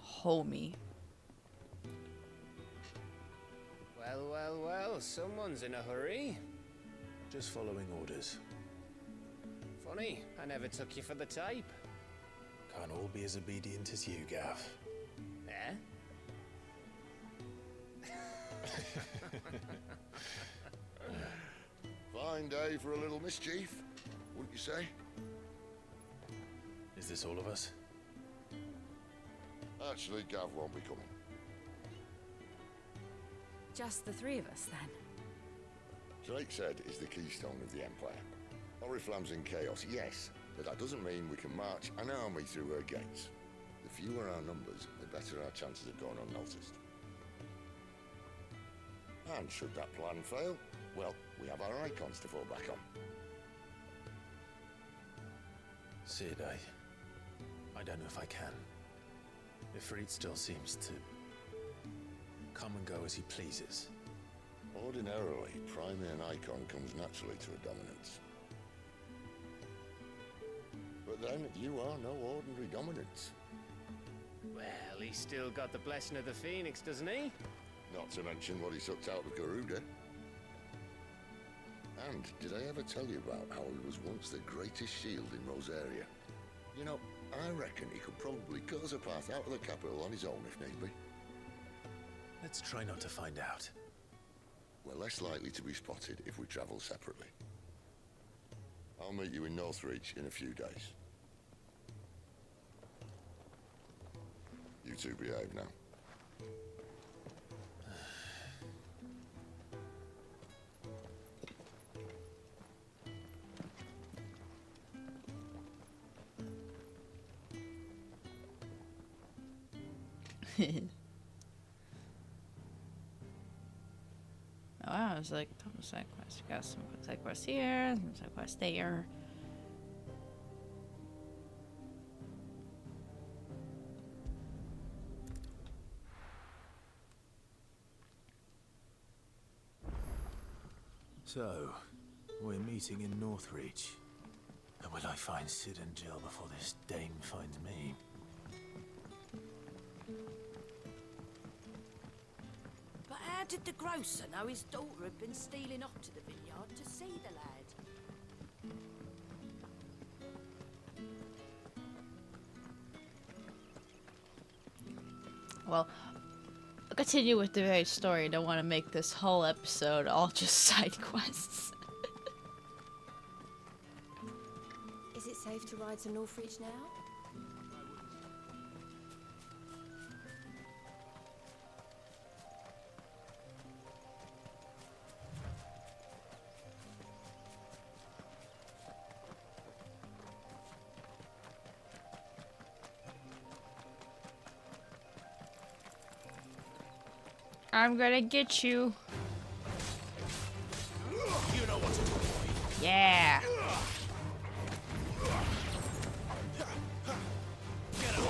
Homie. Well, well, well, someone's in a hurry. Just following orders. Funny, I never took you for the type. Can't all be as obedient as you, Gav. Eh? Fine day for a little mischief, wouldn't you say? Is this all of us? Actually, Gav won't be coming. Just the three of us, then? Drake said is the keystone of the Empire. Oriflamme's in chaos, yes, but that doesn't mean we can march an army through her gates. The fewer our numbers, the better our chances of going unnoticed. And should that plan fail, well, we have our icons to fall back on. Cid, I don't know if I can. Vroid still seems to come and go as he pleases. Ordinarily, priming an icon comes naturally to a dominance. But then, you are no ordinary dominance. Well, he's still got the blessing of the Phoenix, doesn't he? Not to mention what he sucked out of Garuda. And did I ever tell you about how he was once the greatest shield in Rosaria? You know, I reckon he could probably cut us a path out of the capital on his own if need be. Let's try not to find out. we're less likely to be spotted if we travel separately. I'll meet you in Northreach in a few days. You two behave now. Wow, I was like, side quest. Got some side quests here, some side quests there. So, we're meeting in Northreach. And will I find Cid and Jill before this dame finds me? But how did the grocer know his daughter had been stealing off to the vineyard to see the lad? Well, I'll continue with the very story. I don't want to make this whole episode all just side quests. Is it safe to ride to Northreach now? I'm gonna get you. You know what to do, boy. Yeah. Get up.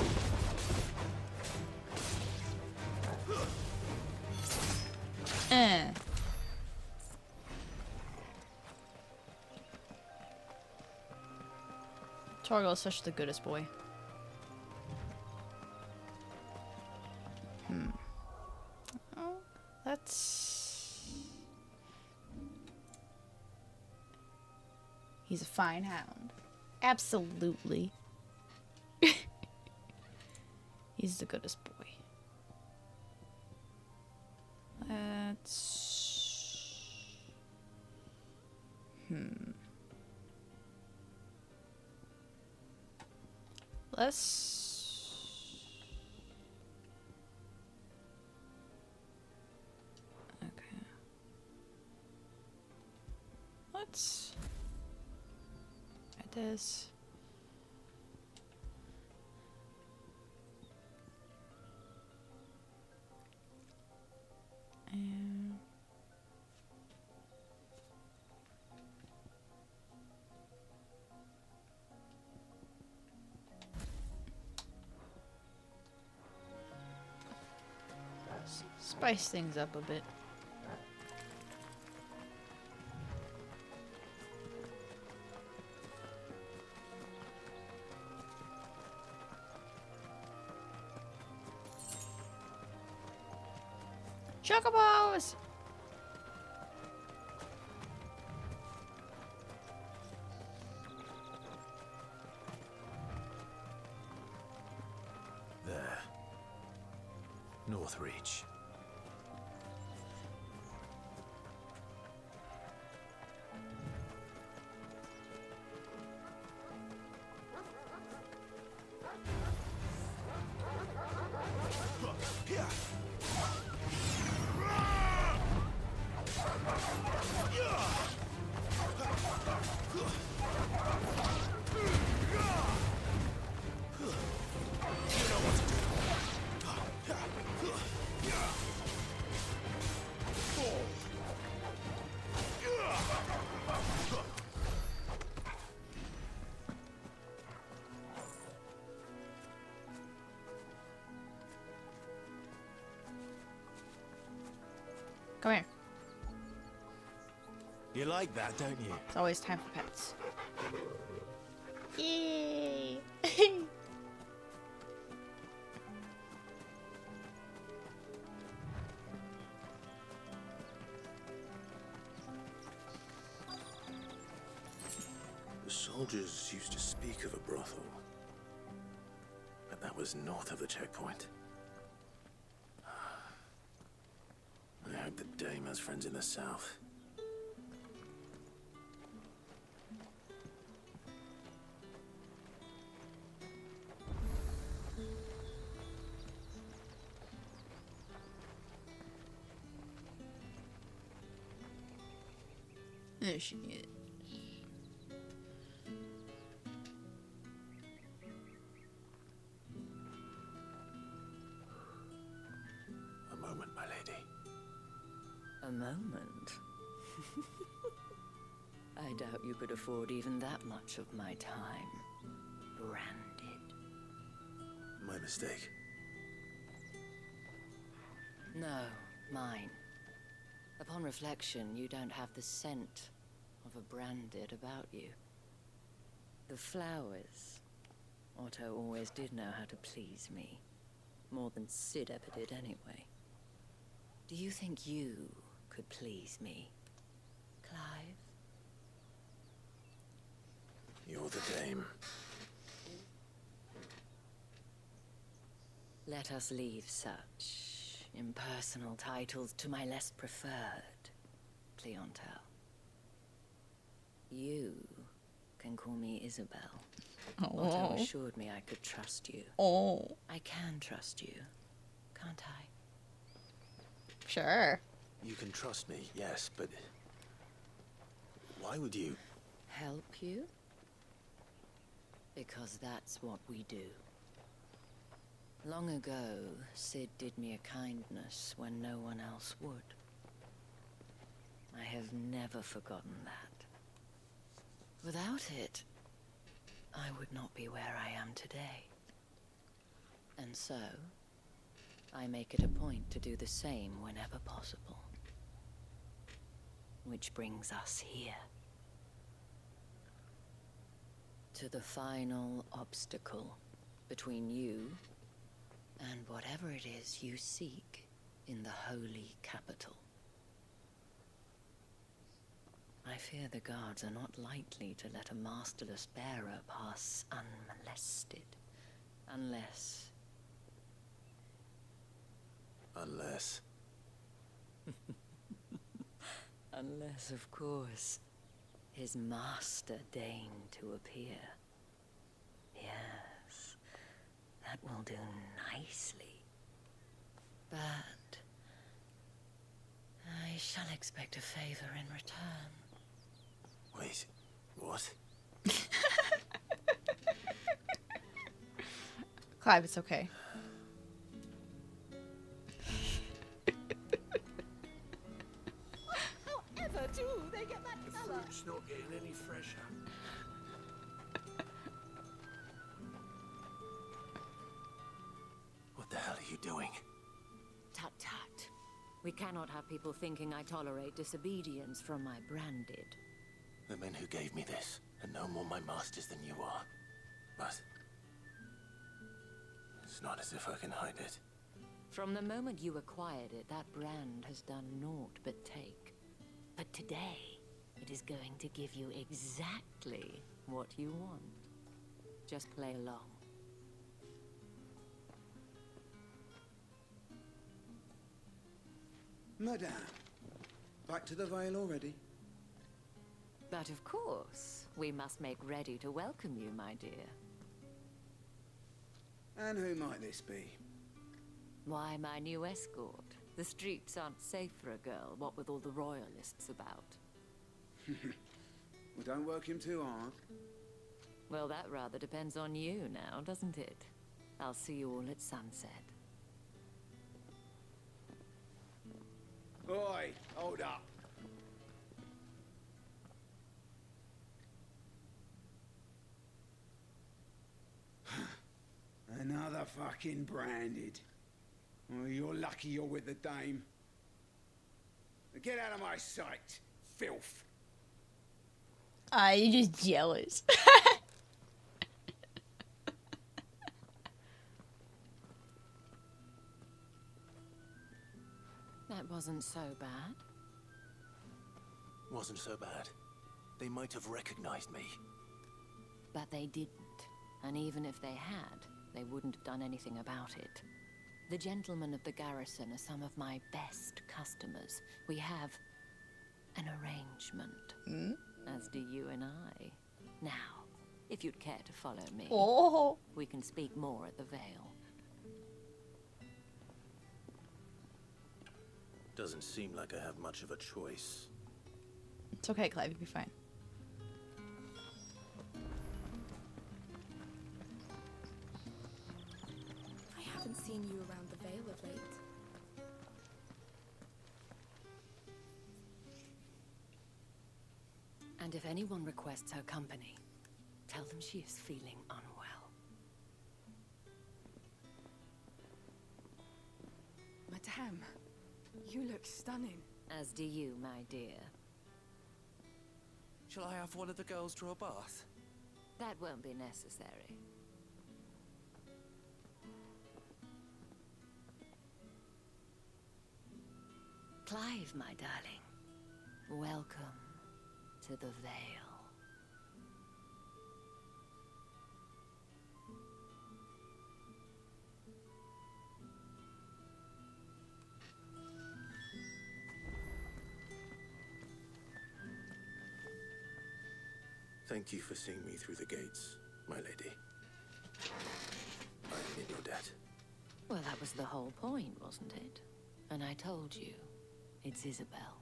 Torgal is such the goodest boy. Oh, that's... He's a fine hound. Absolutely. He's the goodest boy. Let's... Let's... Okay. Let's... add this. And... spice things up a bit. Chocobos! There. Northreach. Come here. You like that, don't you? It's always time for pets. Yay! The soldiers used to speak of a brothel, but that was north of the checkpoint. I hope think the dame has friends in the south. There she is. A moment, my lady. A moment? I doubt you could afford even that much of my time. Branded. My mistake. No, mine. Upon reflection, you don't have the scent of a branded about you. The flowers. Otto always did know how to please me. More than Cid ever did anyway. Do you think you could please me, Clive? You're the dame. Let us leave such impersonal titles to my less preferred clientele. You can call me Isabel. Otto assured me I could trust you. I can trust you, can't I? Sure. You can trust me, yes, but why would you? Help you? Because that's what we do. Long ago, Cid did me a kindness when no one else would. I have never forgotten that. Without it, I would not be where I am today. And so, I make it a point to do the same whenever possible. Which brings us here. To the final obstacle between you and whatever it is you seek in the Holy Capital. I fear the guards are not likely to let a masterless bearer pass unmolested. Unless... Unless, of course, his master deigned to appear. Yes, that will do nicely. But I shall expect a favor in return. Wait, what? Clive, it's okay. However do they get that The colour? fruit's not getting any fresher. What the hell are you doing? Tut tut. We cannot have people thinking I tolerate disobedience from my branded. The men who gave me this are no more my masters than you are. But it's not as if I can hide it. From the moment you acquired it, that brand has done naught but take. But today, it is going to give you exactly what you want. Just play along. Madame, back to the Vale already? But of course, we must make ready to welcome you, my dear. And who might this be? Why, my new escort. The streets aren't safe for a girl, what with all the royalists about. Well, don't work him too hard. Well, that rather depends on you now, doesn't it? I'll see you all at sunset. Oi, hold up. Another fucking branded. Oh, you're lucky you're with the dame. Get out of my sight, filth. You're just jealous. That wasn't so bad. Wasn't so bad. They might have recognized me. But they didn't. And even if they had, they wouldn't have done anything about it. The gentlemen of the garrison are some of my best customers. We have an arrangement, as do you and I. Now, if you'd care to follow me, we can speak more at the Vale. Doesn't seem like I have much of a choice. It's okay, Clive. You'll be fine. I haven't seen you around the Vale of late. And if anyone requests her company, tell them she is feeling unwell. Madame, you look stunning. As do you, my dear. Shall I have one of the girls draw a bath? That won't be necessary. Clive, my darling. Welcome to the Vale. Thank you for seeing me through the gates, my lady. I am in your debt. Well, that was the whole point, wasn't it? And I told you, it's Isabel.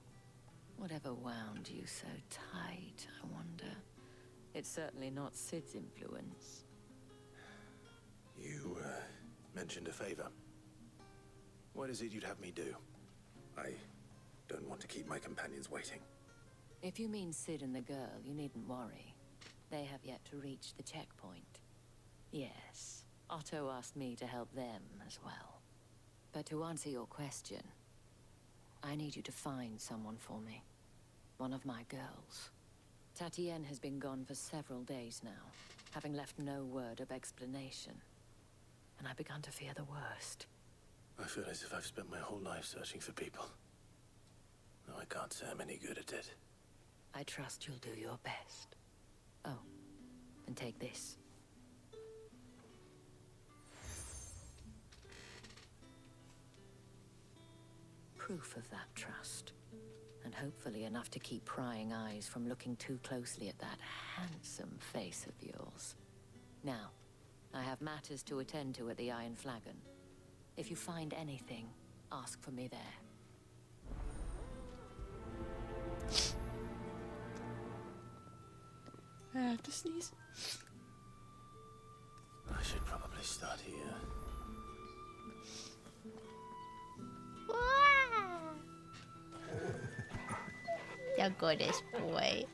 Whatever wound you so tight, I wonder. It's certainly not Cid's influence. You, mentioned a favor. What is it you'd have me do? I don't want to keep my companions waiting. If you mean Cid and the girl, you needn't worry. They have yet to reach the checkpoint. Yes, Otto asked me to help them as well. But to answer your question, I need you to find someone for me. One of my girls. Tatienne has been gone for several days now, having left no word of explanation. And I've begun to fear the worst. I feel as if I've spent my whole life searching for people. No, I can't say I'm any good at it. I trust you'll do your best. Oh, and take this. Proof of that trust. And hopefully enough to keep prying eyes from looking too closely at that handsome face of yours. Now, I have matters to attend to at the Iron Flagon. If you find anything, ask for me there. I have to sneeze. I should probably start here. The goodest boy.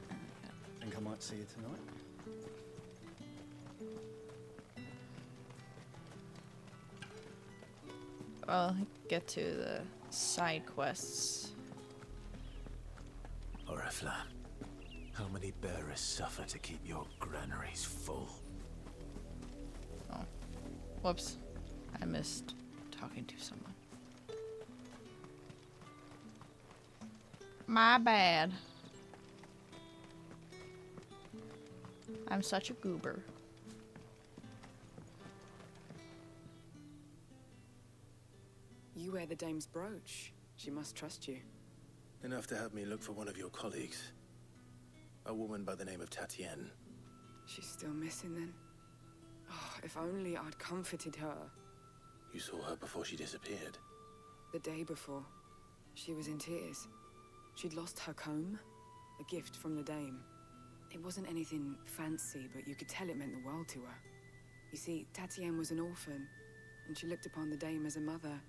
I think I might see you tonight. I'll get to the side quests. Oriflamme, how many bearers suffer to keep your granaries full? Oh. Whoops. I missed talking to someone. My bad. I'm such a goober. You wear the dame's brooch. She must trust you. Enough to have me look for one of your colleagues. A woman by the name of Tatienne. She's still missing then? Oh, if only I'd comforted her. You saw her before she disappeared. The day before, she was in tears. She'd lost her comb, a gift from the dame. It wasn't anything fancy, but you could tell it meant the world to her. You see, Tatienne was an orphan, and she looked upon the dame as a mother,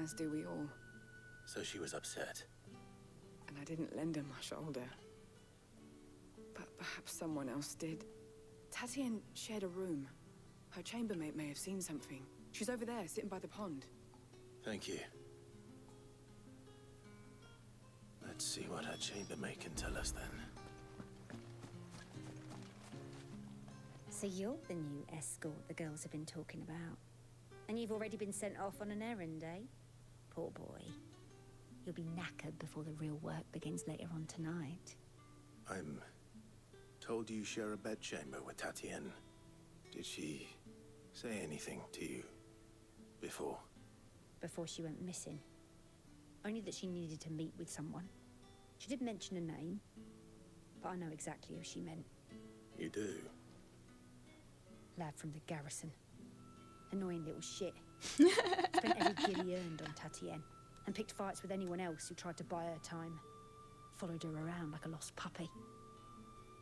as do we all. So she was upset. And I didn't lend her my shoulder. But perhaps someone else did. Tatienne shared a room. Her chambermaid may have seen something. She's over there, sitting by the pond. Thank you. Let's see what her chambermaid can tell us then. So you're the new escort the girls have been talking about. And you've already been sent off on an errand, eh? Poor boy. You'll be knackered before the real work begins later on tonight. I'm told you share a bedchamber with Tatienne. Did she say anything to you before? Before she went missing. Only that she needed to meet with someone. She did mention a name, but I know exactly who she meant. You do? Lad from the garrison. Annoying little shit. Spent every guil he earned on Tatienne, and picked fights with anyone else who tried to buy her time. Followed her around like a lost puppy.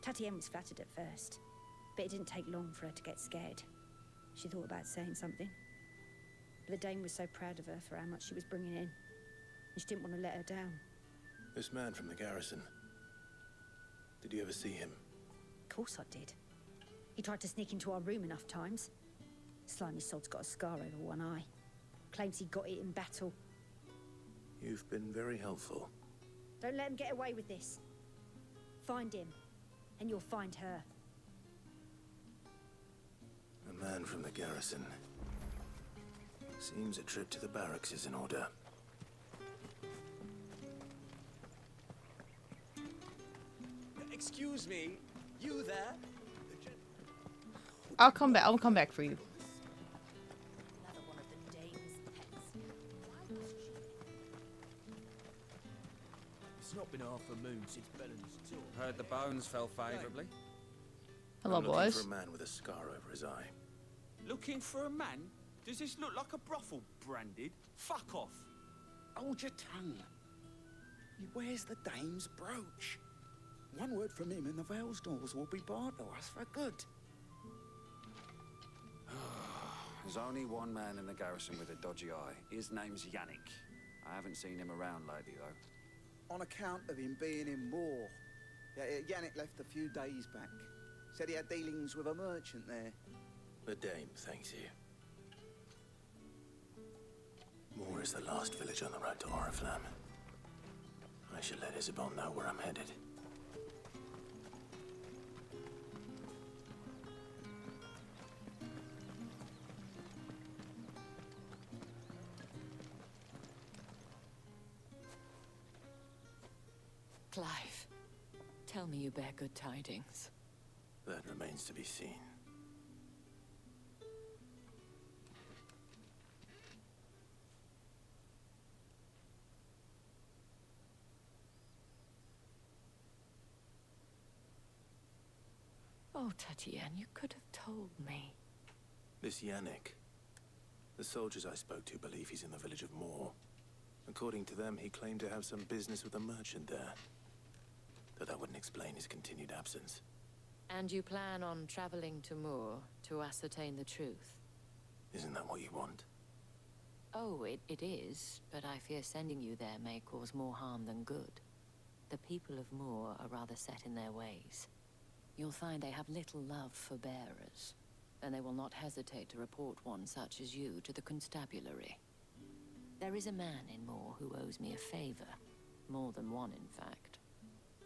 Tatienne was flattered at first, but it didn't take long for her to get scared. She thought about saying something. But the dame was so proud of her for how much she was bringing in, and she didn't want to let her down. This man from the garrison. Did you ever see him? Of course I did. He tried to sneak into our room enough times. Slimy sod's got a scar over one eye. Claims he got it in battle. You've been very helpful. Don't let him get away with this. Find him, and you'll find her. A man from the garrison. Seems a trip to the barracks is in order. Excuse me, you there? I'll come back. I'll come back for you. Another one of the dame's pets. Why was she... It's not been half a moon since Belen's tour. Heard the bones fell favourably. Hello, I'm looking boys. for a man with a scar over his eye. Looking for a man? Does this look like a brothel, Branded? Fuck off. Hold your tongue. He wears the dame's brooch. One word from him and the Vale's doors will be barred to us for good. There's only one man in the garrison with a dodgy eye. His name's Yannick. I haven't seen him around lately, though. On account of him being in war. Yeah, Yannick left a few days back. Said he had dealings with a merchant there. The dame thanks you. Moor is the last village on the road to Oriflamme. I should let Isabel know where I'm headed. Clive, tell me you bear good tidings. That remains to be seen. Oh, Tatienne, you could have told me. This Yannick. The soldiers I spoke to believe he's in the village of Moor. According to them, he claimed to have some business with a merchant there. Though that wouldn't explain his continued absence. And you plan on traveling to Moor to ascertain the truth? Isn't that what you want? Oh, it is, but I fear sending you there may cause more harm than good. The people of Moor are rather set in their ways. You'll find they have little love for bearers, and they will not hesitate to report one such as you to the constabulary. There is a man in Moor who owes me a favor. More than one, in fact.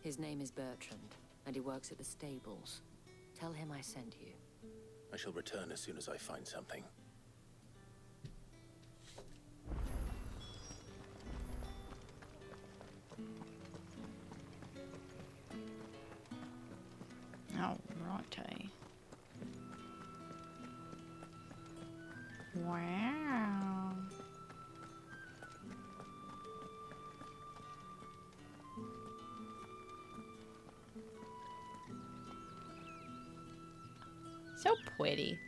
His name is Bertrand, and he works at the stables. Tell him I sent you. I shall return as soon as I find something. Alrighty. Wow. So pretty.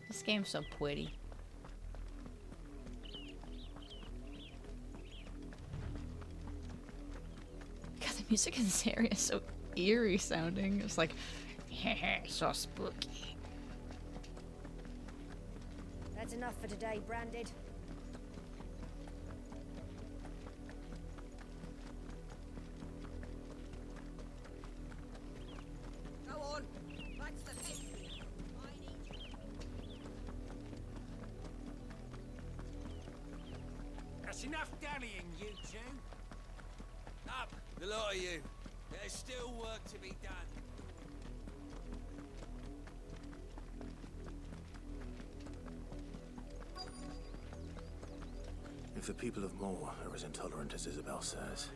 This game's so pretty. God, the music in this area is so eerie sounding. It's like, so spooky. That's enough for today, Branded. Go on. That's the pit. I need you. That's enough dallying, you two. Up, the lot of you. There's still work to be done. If the people of Moor are as intolerant as Isabel says,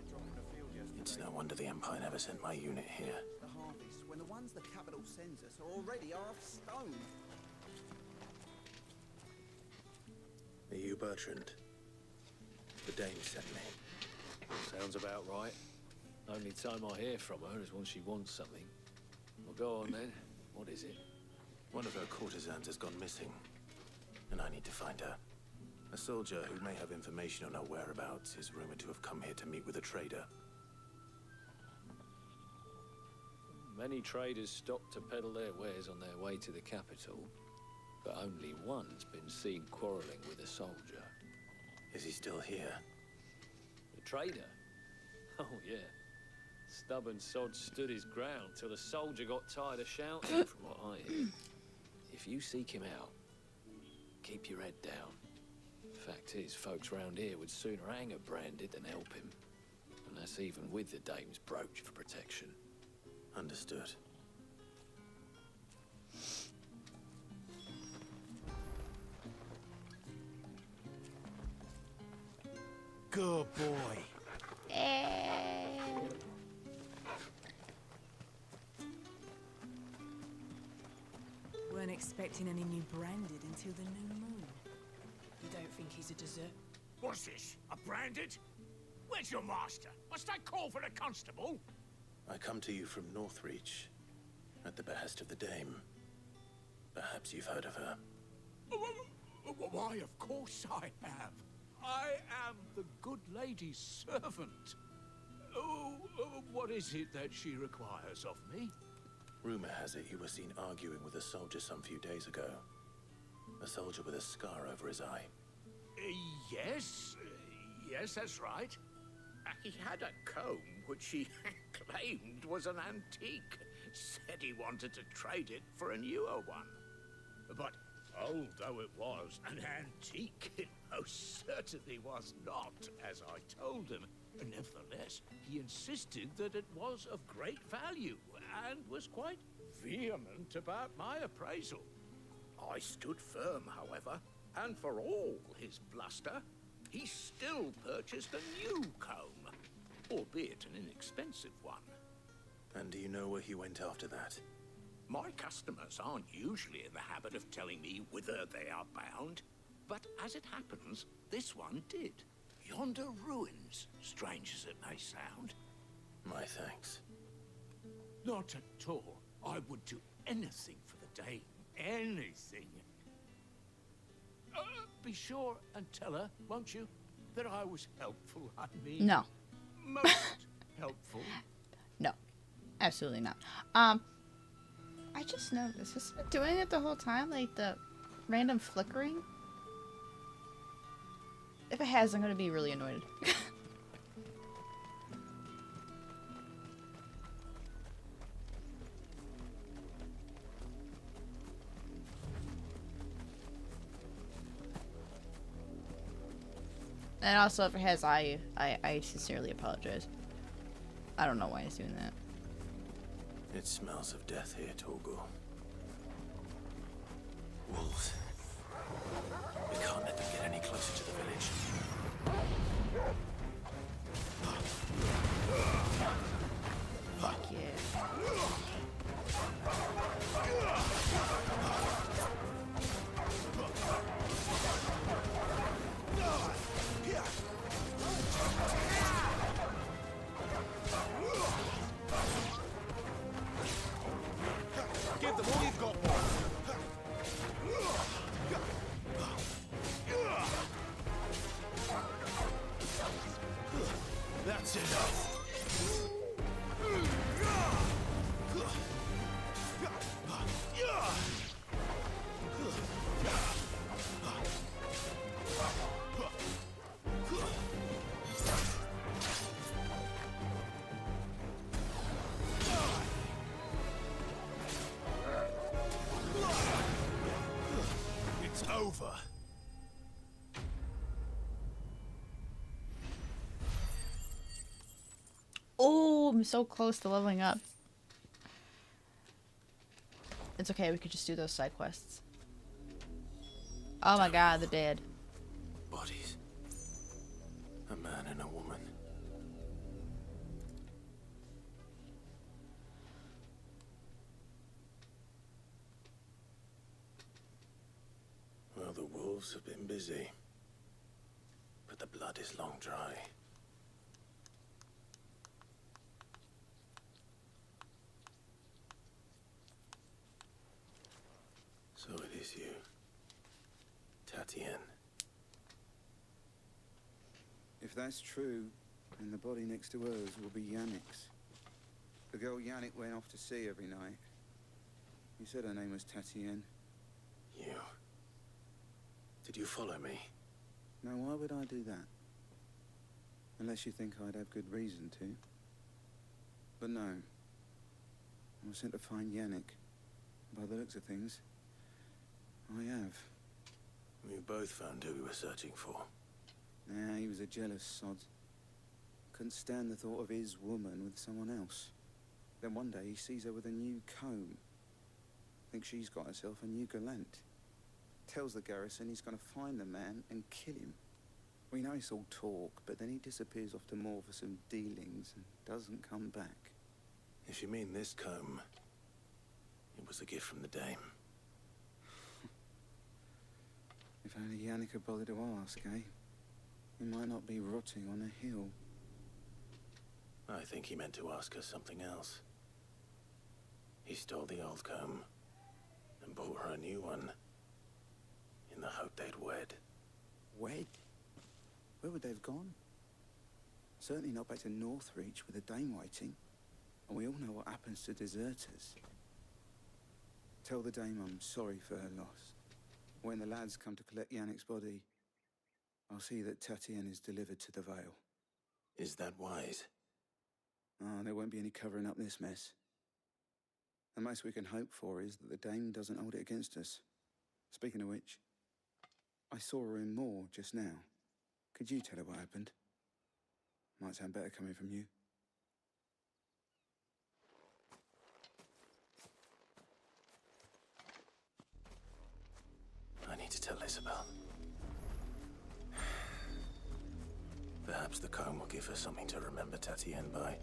it's It's no wonder the Empire never sent my unit here. The harvest, when the ones the capital sends us are already half stone. Are you Bertrand? The Dame sent me. Sounds about right. Only time I hear from her is when she wants something. Well, go on then. What is it? One of her courtesans has gone missing, and I need to find her. A soldier who may have information on her whereabouts is rumored to have come here to meet with a trader. Many traders stop to peddle their wares on their way to the capital, but only one's been seen quarreling with a soldier. Is he still here? The trader? Oh, yeah. Stubborn sod stood his ground till the soldier got tired of shouting, from what I hear. If you seek him out, keep your head down. Fact is, folks round here would sooner hang a branded than help him. And that's even with the dame's brooch for protection. Understood. Good boy. Weren't expecting any new branded until the new moon. You don't think he's a dessert? What's this? A branded? Where's your master? Must I call for the constable? I come to you from Northreach, at the behest of the Dame. Perhaps you've heard of her. Why, of course I have. I am the good lady's servant. What is it that she requires of me? Rumor has it you were seen arguing with a soldier some few days ago. A soldier with a scar over his eye. Yes. Yes, that's right. He had a comb which he claimed was an antique. Said he wanted to trade it for a newer one. But old though it was, an antique it most certainly was not, as I told him. Nevertheless, he insisted that it was of great value, and was quite vehement about my appraisal. I stood firm, however, and for all his bluster, he still purchased a new comb, albeit an inexpensive one. And do you know where he went after that? My customers aren't usually in the habit of telling me whither they are bound, but as it happens, this one did. Yonder ruins, strange as it may sound. My thanks. Not at all. I would do anything for the Dame. Anything. Be sure and tell her, won't you, that I was helpful, I mean. No. Most helpful. No. Absolutely not. I just noticed. Has it been doing it the whole time? Like the random flickering? If it has, I'm gonna be really annoyed. And also, if it has, I sincerely apologize. I don't know why it's doing that. It smells of death here, Torgal. Wolves. We can't let them get any closer to the village. Fuck yeah. Give them all you've got, boys. That's enough. It's over. Oh, I'm so close to leveling up. It's okay, we could just do those side quests. Oh my god, they're dead. Bodies. A man and a woman. wolves have been busy, but the blood is long dry. So it is you, Tatienne. If that's true, then the body next to hers will be Yannick's. The girl Yannick went off to sea every night. You said her name was Tatienne. You... Did you follow me? Now, why would I do that? Unless you think I'd have good reason to. But no. I was sent to find Yannick. By the looks of things, I have. We both found who we were searching for. Nah, he was a jealous sod. Couldn't stand the thought of his woman with someone else. Then one day he sees her with a new comb. Thinks she's got herself a new gallant. Tells the garrison he's gonna find the man and kill him. We know it's all talk, but then he disappears off to moor for some dealings and doesn't come back. If you mean this comb, it was a gift from the dame. If only Yannick had bothered to ask, eh? He might not be rotting on a hill. I think he meant to ask us something else. He stole the old comb and bought her a new one in the hope they'd wed. Wed? Where would they have gone? Certainly not back to Northreach with a dame waiting. And we all know what happens to deserters. Tell the dame I'm sorry for her loss. When the lads come to collect Yannick's body, I'll see that Tatienne is delivered to the Vale. Is that wise? Ah, there won't be any covering up this mess. The most we can hope for is that the dame doesn't hold it against us. Speaking of which, I saw her in Moor just now. Could you tell her what happened? Might sound better coming from you. I need to tell Isabel. Perhaps the comb will give her something to remember Tatienne by.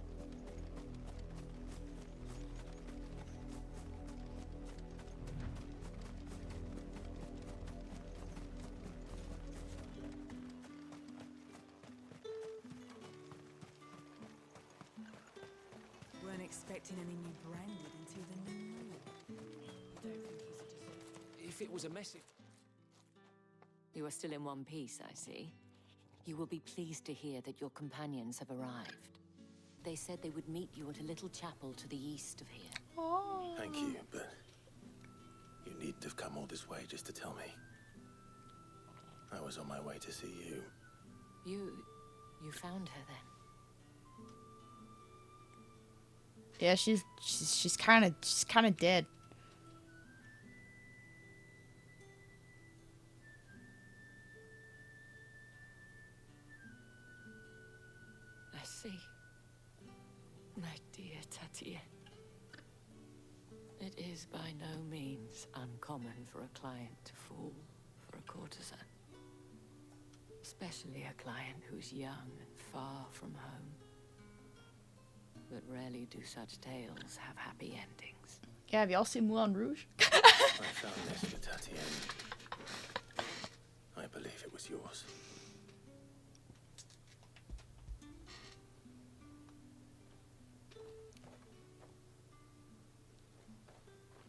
Weren't expecting any new branded until the new moon. You don't think he's a deserter? If it was a message... You are still in one piece, I see. You will be pleased to hear that your companions have arrived. They said they would meet you at a little chapel to the east of here. Oh. Thank you, but you needn't have come all this way just to tell me. I was on my way to see you. You found her then? Yeah, she's kind of dead. I see. My dear Tatienne. It is by no means uncommon for a client to fall for a courtesan. Especially a client who's young and far from home. But rarely do such tales have happy endings. Yeah, have y'all seen Moulin Rouge? I found this for Tatienne. I believe it was yours.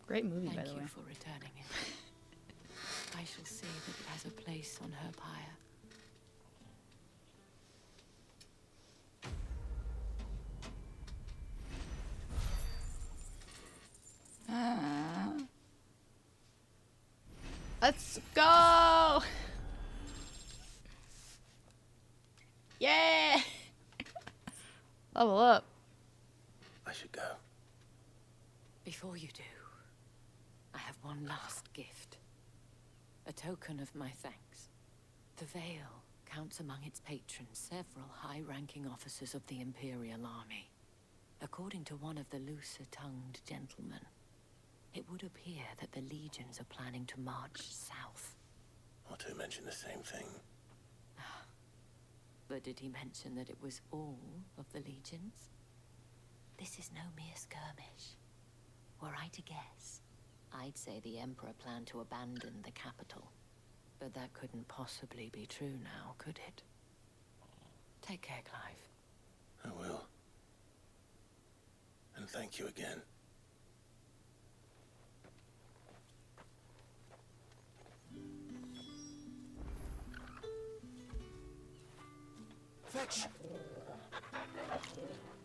Great movie, by the way. Thank you for returning it. I shall see that it has a place on her pyre. Let's go! Yeah! Level up. I should go. Before you do, I have one last gift. A token of my thanks. The Vale counts among its patrons several high-ranking officers of the Imperial Army. According to one of the looser-tongued gentlemen, it would appear that the legions are planning to march south. Otto mentioned the same thing. But did he mention that it was all of the legions? This is no mere skirmish. Were I to guess, I'd say the Emperor planned to abandon the capital. But that couldn't possibly be true now, could it? Take care, Clive. I will. And thank you again. Fetch!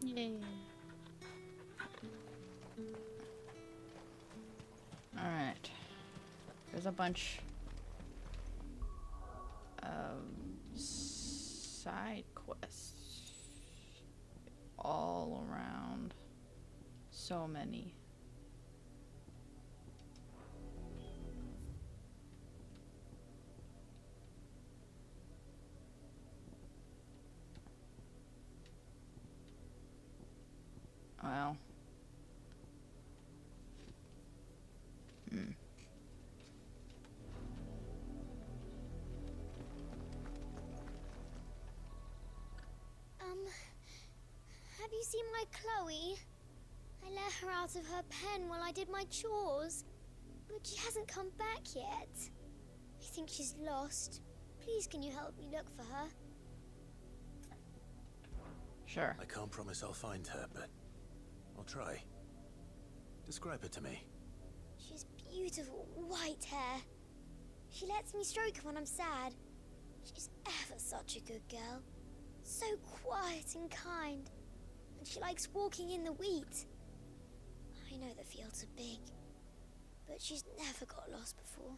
Yay. Alright. There's a bunch of side quests all around. So many. Well. Have you seen my Chloe? I let her out of her pen while I did my chores, but she hasn't come back yet. I think she's lost. Please, can you help me look for her? Sure. I can't promise I'll find her, but I'll try. Describe her to me. She's beautiful white hair. She lets me stroke her when I'm sad. She's ever such a good girl. So quiet and kind. And she likes walking in the wheat. I know the fields are big, but she's never got lost before.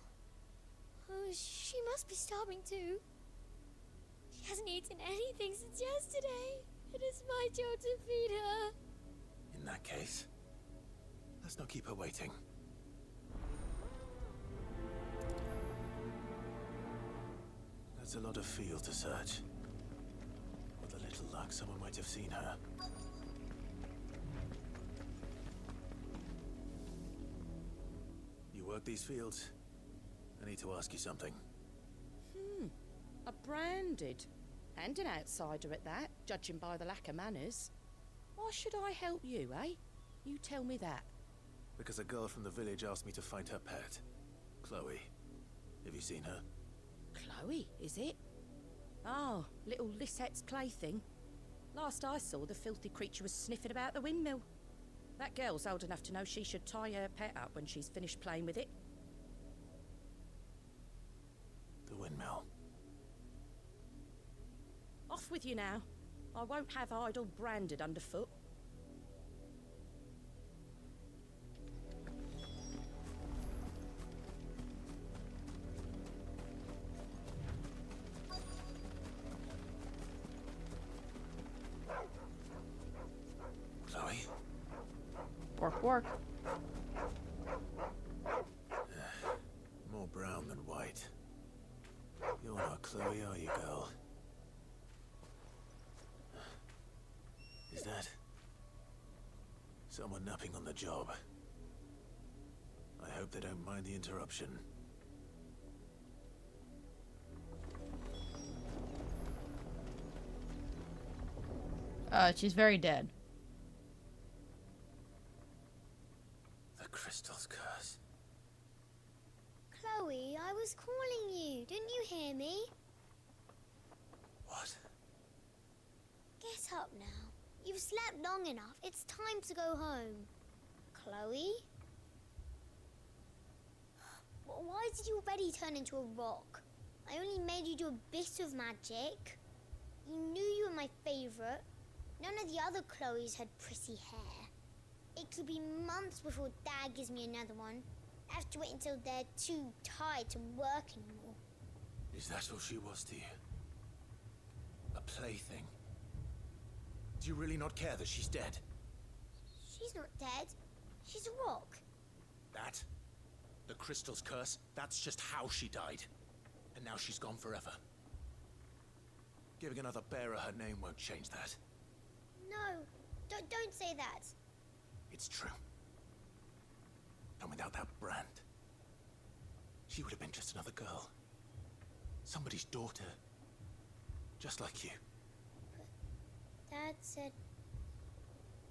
Oh, she must be starving too. She hasn't eaten anything since yesterday. It is my job to feed her. In that case, let's not keep her waiting. That's a lot of field to search. With a little luck, someone might have seen her. You work these fields? I need to ask you something. A branded. And an outsider at that, judging by the lack of manners. Why should I help you, eh? You tell me that. Because a girl from the village asked me to find her pet. Chloe. Have you seen her? Chloe, is it? Oh, little Lisette's plaything. Last I saw, the filthy creature was sniffing about the windmill. That girl's old enough to know she should tie her pet up when she's finished playing with it. The windmill. Off with you now. I won't have idle branded underfoot. Chloe? Work. More brown than white. You're not Chloe, are you, girl? Is that someone napping on the job? I hope they don't mind the interruption. She's very dead. The crystal's curse. Chloe, I was calling you. Didn't you hear me? What? Get up now. You've slept long enough. It's time to go home. Chloe? Why did you already turn into a rock? I only made you do a bit of magic. You knew you were my favourite. None of the other Chloes had pretty hair. It could be months before Dad gives me another one. I have to wait until they're too tired to work anymore. Is that all she was to you? A plaything? Do you really not care that she's dead? She's not dead. She's a rock. That? The crystal's curse? That's just how she died. And now she's gone forever. Giving another bearer her name won't change that. No, don't say that. It's true. And without that brand, she would have been just another girl. Somebody's daughter. Just like you. Dad said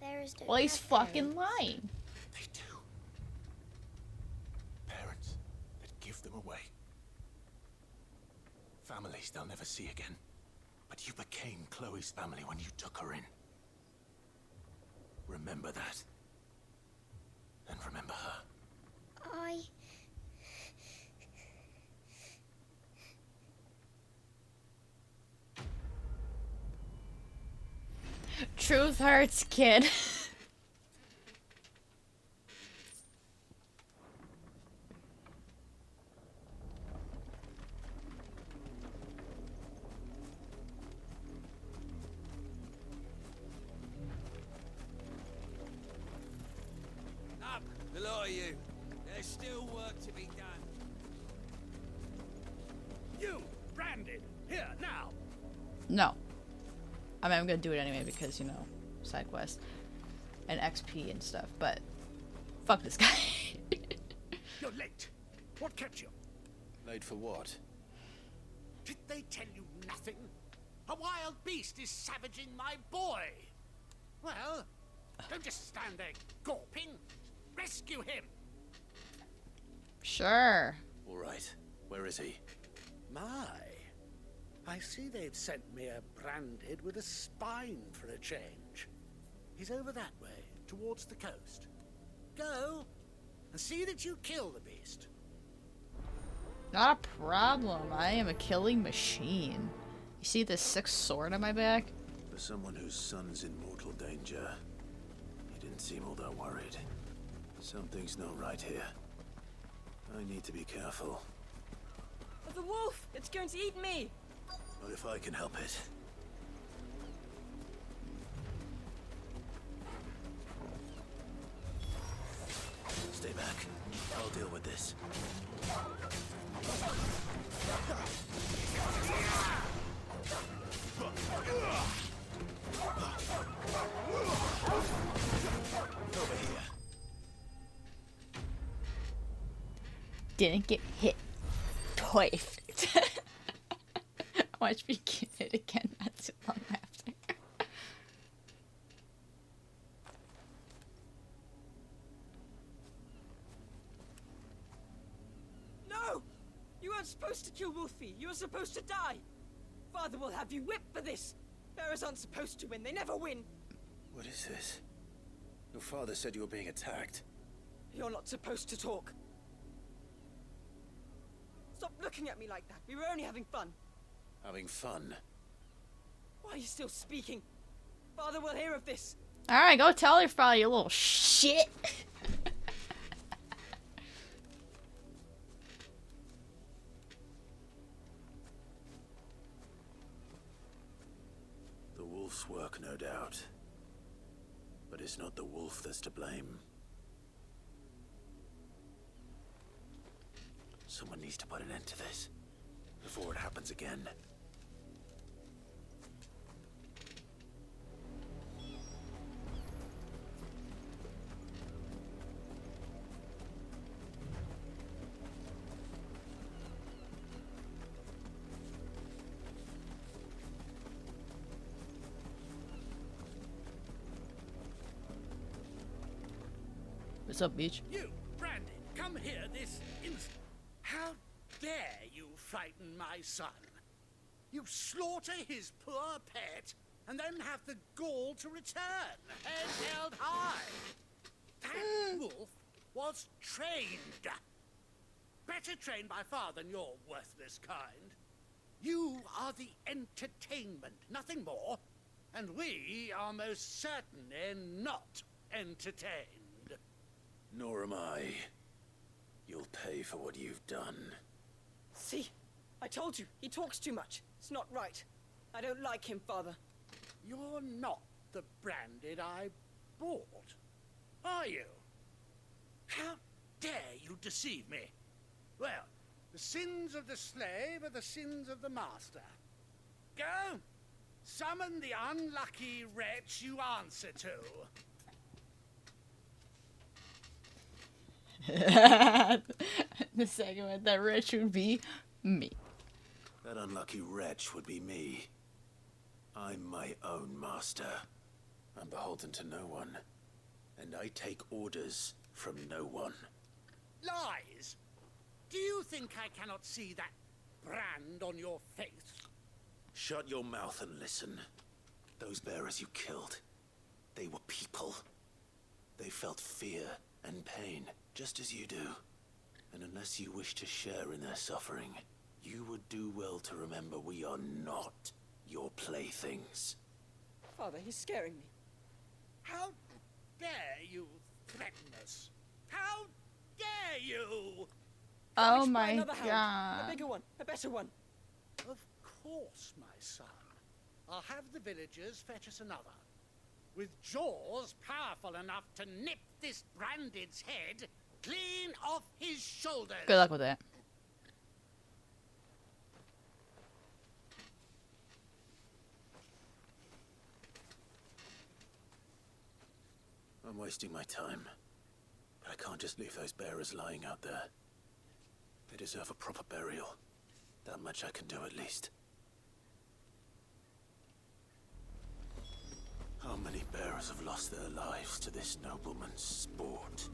bearers don't Well, he's have fucking parents. lying. They do. Parents that give them away. families they'll never see again. But you became Chloe's family when you took her in. Remember that. And remember her. Truth hurts, kid. Up, the lot of you. There's still work to be done. You, branded, here, now. No. I mean, I'm gonna do it anyway because, you know, side quest and XP and stuff, but fuck this guy. You're late. What kept you? Late for what? Did they tell you nothing? A wild beast is savaging my boy. Well, don't just stand there gawping. Rescue him. Sure. All right. Where is he? My. I see they've sent me a branded with a spine for a change. He's over that way, towards the coast. Go, and see that you kill the beast. Not a problem. I am a killing machine. You see this 6 sword on my back? For someone whose son's in mortal danger, he didn't seem all that worried. Something's not right here. I need to be careful. Oh, the wolf! It's going to eat me! Not if I can help it. Stay back. I'll deal with this. Over here. Didn't get hit. Perfect. Watch me get it again not too long after. No! You weren't supposed to kill Wolfie. You were supposed to die. Father will have you whipped for this. Bearers aren't supposed to win. They never win. What is this? Your father said you were being attacked. You're not supposed to talk. Stop looking at me like that. We were only having fun. Having fun? Why are you still speaking? Father will hear of this. Alright, go tell your father, you little shit. The wolf's work, no doubt. But it's not the wolf that's to blame. Someone needs to put an end to this before it happens again. What's up, bitch? You, Brandon, come here this instant. How dare you frighten my son? You slaughter his poor pet, and then have the gall to return, head held high. That wolf was trained. Better trained by far than your worthless kind. You are the entertainment, nothing more. And we are most certainly not entertained. Nor am I. You'll pay for what you've done. See? I told you. He talks too much. It's not right. I don't like him, Father. You're not the branded I bought, are you? How dare you deceive me? Well, the sins of the slave are the sins of the master. Go! Summon the unlucky wretch you answer to. The second one, that wretch would be me. That unlucky wretch would be me. I'm my own master. I'm beholden to no one. And I take orders from no one. Lies! Do you think I cannot see that brand on your face. Shut your mouth and listen. Those bearers you killed, they were people. They felt fear and pain, just as you do. And unless you wish to share in their suffering, you would do well to remember we are not your playthings. Father, he's scaring me. How dare you threaten us? How dare you? Oh We should buy my another hound. god. A bigger one, a better one. Of course, my son. I'll have the villagers fetch us another. With jaws powerful enough to nip this Branded's head clean off his shoulders. Good luck with that. I'm wasting my time. But I can't just leave those bearers lying out there. They deserve a proper burial. That much I can do at least. How many bearers have lost their lives to this nobleman's sport?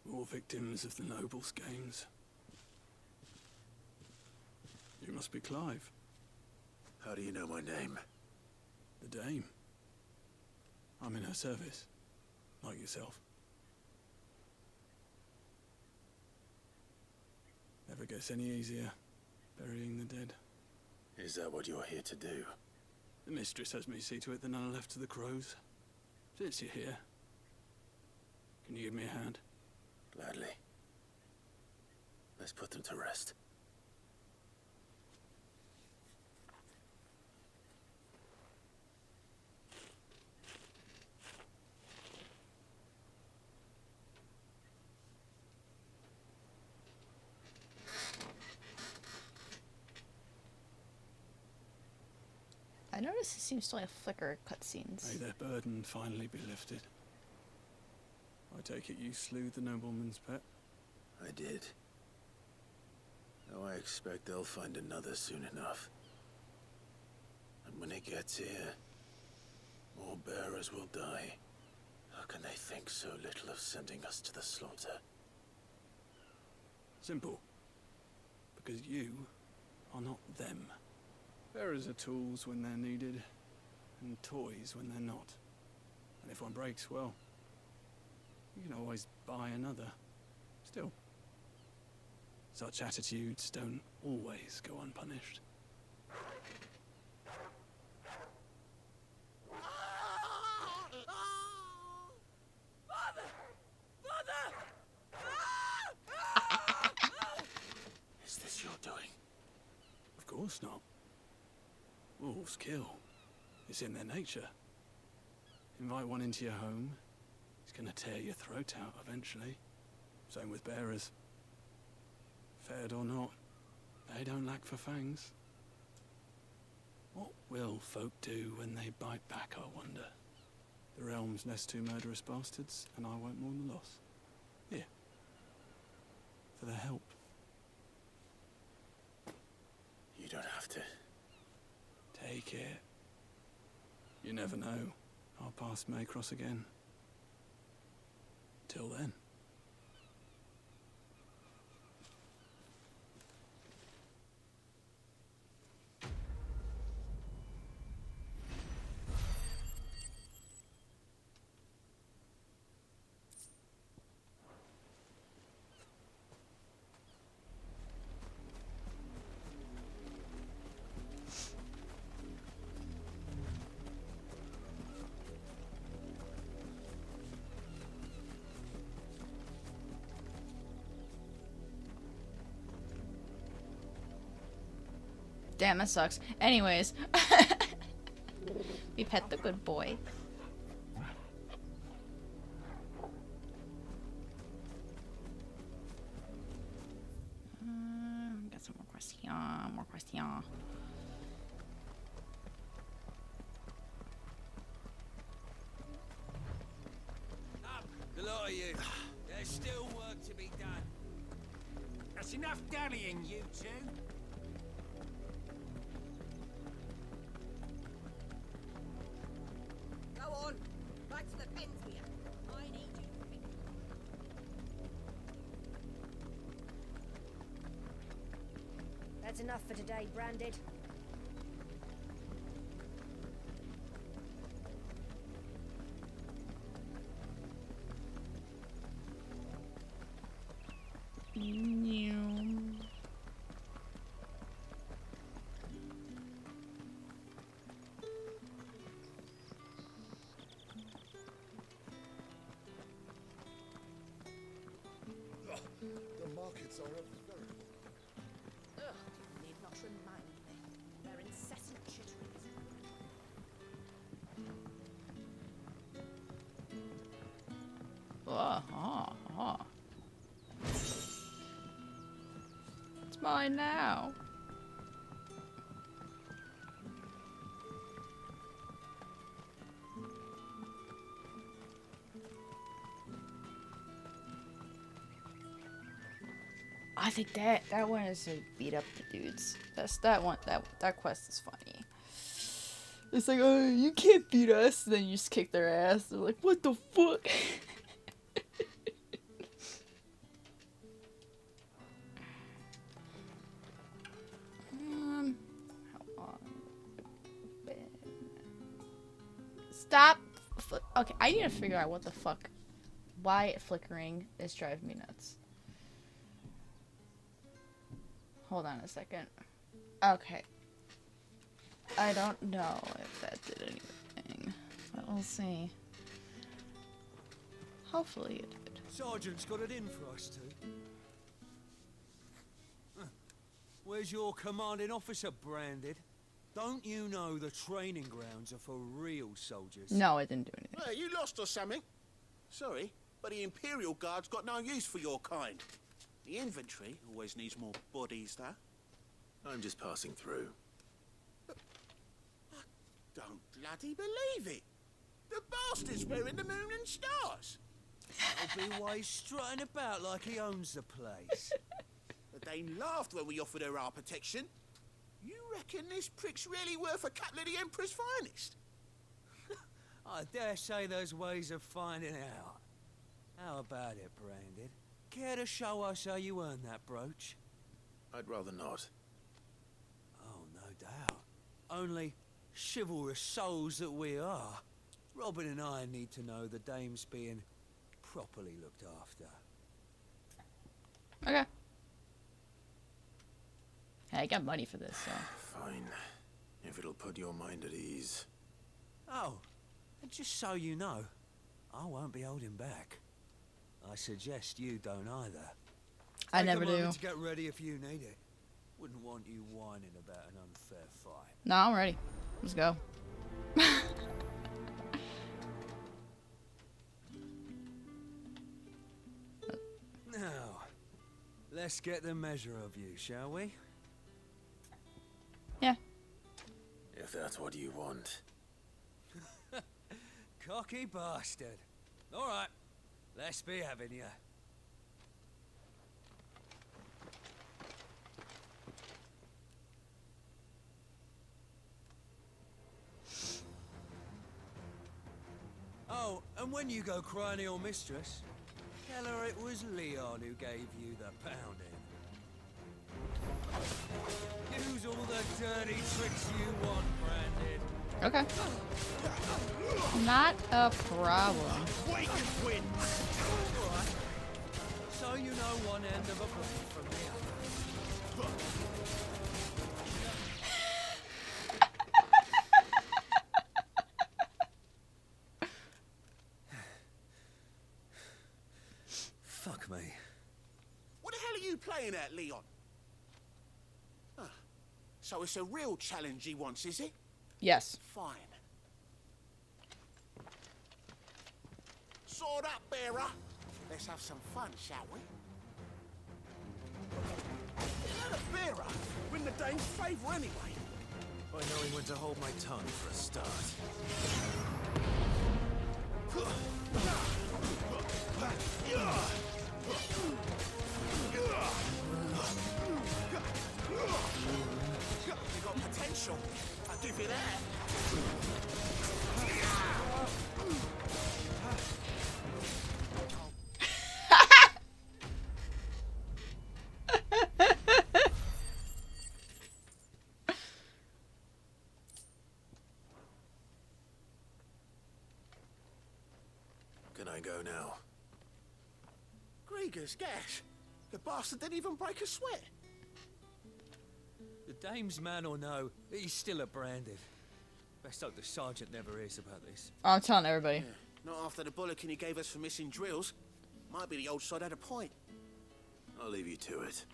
More victims of the nobles' games. You must be Clive. How do you know my name? The Dame. I'm in her service, like yourself. Never gets any easier, burying the dead. Is that what you're here to do? The mistress has me see to it that none are left to the crows. Since you're here, can you give me a hand? Gladly. Let's put them to rest. I noticed it seems to only flicker cutscenes. May their burden finally be lifted. I take it you slew the nobleman's pet? I did. Now I expect they'll find another soon enough. And when it gets here, more bearers will die. How can they think so little of sending us to the slaughter? Simple. Because you are not them. Bearers are tools when they're needed, and toys when they're not. And if one breaks, well, you can always buy another. Still, such attitudes don't always go unpunished. Father! Father! Is this your doing? Of course not. Wolves kill. It's in their nature. Invite one into your home, he's gonna tear your throat out eventually. Same with bearers. Fed or not, they don't lack for fangs. What will folk do when they bite back, I wonder? The realm's nest two murderous bastards, and I won't mourn the loss. Here. For their help. You don't have to. Take it. You never know. Our paths may cross again. Till then. Damn, that sucks. Anyways. We pet the good boy. Got some more questions. More questions. The lot of you. They're There's still work to be done. That's enough dallying, you two. Go on. Back to the pens with you. I need you to think. That's enough for today, Branded. The markets are a veritable... Ugh, you need not remind me. Their incessant chitterings. It's mine now. I think that one is to beat up the dudes. That quest is funny. It's like, oh, you can't beat us. Then you just kick their ass. They're like, what the fuck? How long? Stop. Okay, I need to figure out what the fuck, why flickering is driving me nuts. Hold on a second. Okay. I don't know if that did anything, but we'll see. Hopefully it did. Sergeant's got it in for us two. Where's your commanding officer, Branded? Don't you know the training grounds are for real soldiers? No, it didn't do anything. Hey, you lost or something? Sorry, but the Imperial Guard's got no use for your kind. The infantry always needs more bodies, though. I'm just passing through. I don't bloody believe it. The bastard's wearing the moon and stars. I'll be why he's strutting about like he owns the place. The Dane laughed when we offered her our protection. You reckon this prick's really worth a couple of the Emperor's finest? I dare say there's ways of finding out. How about it, Branded? Care to show us how you earned that brooch? I'd rather not. Oh, no doubt. Only chivalrous souls that we are, Robin and I need to know the dame's being properly looked after. Okay. Hey, I got money for this, so. Fine. If it'll put your mind at ease. Oh, and just so you know, I won't be holding back. I suggest you don't either. I never do. Take a moment to get ready if you need it. Wouldn't want you whining about an unfair fight. No, I'm ready. Let's go. Now, let's get the measure of you, shall we? Yeah. If that's what you want. Cocky bastard. All right, let's be having you. Oh, and when you go crying to your mistress, tell her it was Leon who gave you the pounding. Use all the dirty tricks you want, Branded. Okay. Not a problem. Wake wins. All right. So you know one end of a blade from the other. Fuck me. What the hell are you playing at, Leon? Ah, so it's a real challenge he wants, is it? Yes. Fine. Sword up, bearer. Let's have some fun, shall we? Let a bearer win the Dane's favour anyway. I know when to hold my tongue for a start. go now. Grieger's gas. The bastard didn't even break a sweat. The dame's man or no, he's still a branded. Best hope the sergeant never hears about this. I'm telling everybody. Yeah, not after the bollocking he gave us for missing drills. Might be the old sod had a point. I'll leave you to it.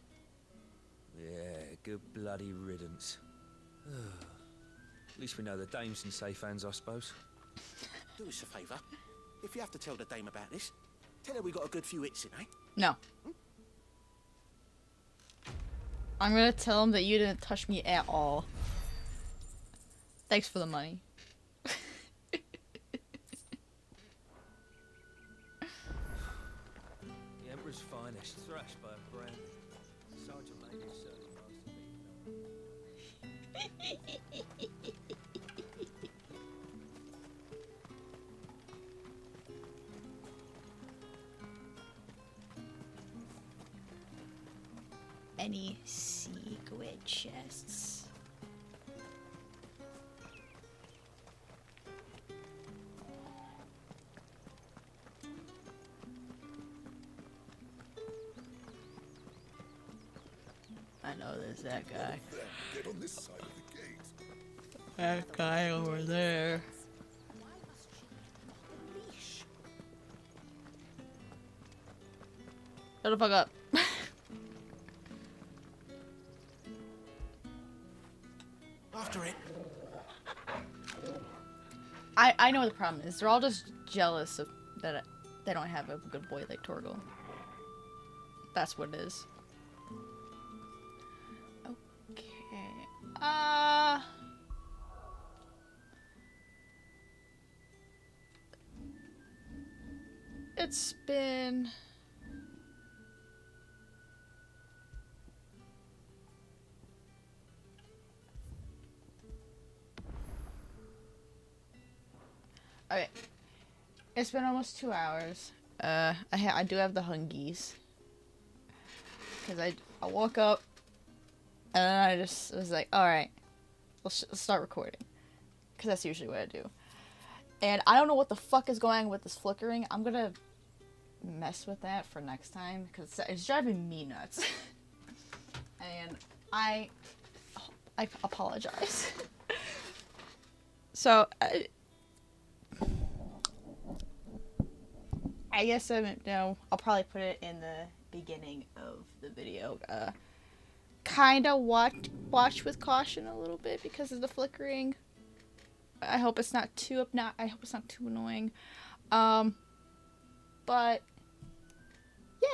Yeah, good bloody riddance. At least we know the dame's in safe hands, I suppose. Do us a favour. If you have to tell the dame about this, tell her we got a good few hits in, eh? No. I'm gonna tell him that you didn't touch me at all. Thanks for the money. The Emperor's finest, thrashed by a brand. Sergeant made his Any secret chests? I know there's that guy. Get on this side of the gate. That guy over there. Shut the fuck up. After it. I know what the problem is. They're all just jealous of that they don't have a good boy like Torgal. That's what it is. Okay. It's been... Okay. It's been almost 2 hours. I do have the hungies. Because I woke up and then I just was like, alright, let's start recording. Because that's usually what I do. And I don't know what the fuck is going on with this flickering. I'm gonna mess with that for next time. Because it's driving me nuts. And I apologize. So, I guess I'll probably put it in the beginning of the video. Kinda watch with caution a little bit because of the flickering. I hope it's not too annoying. But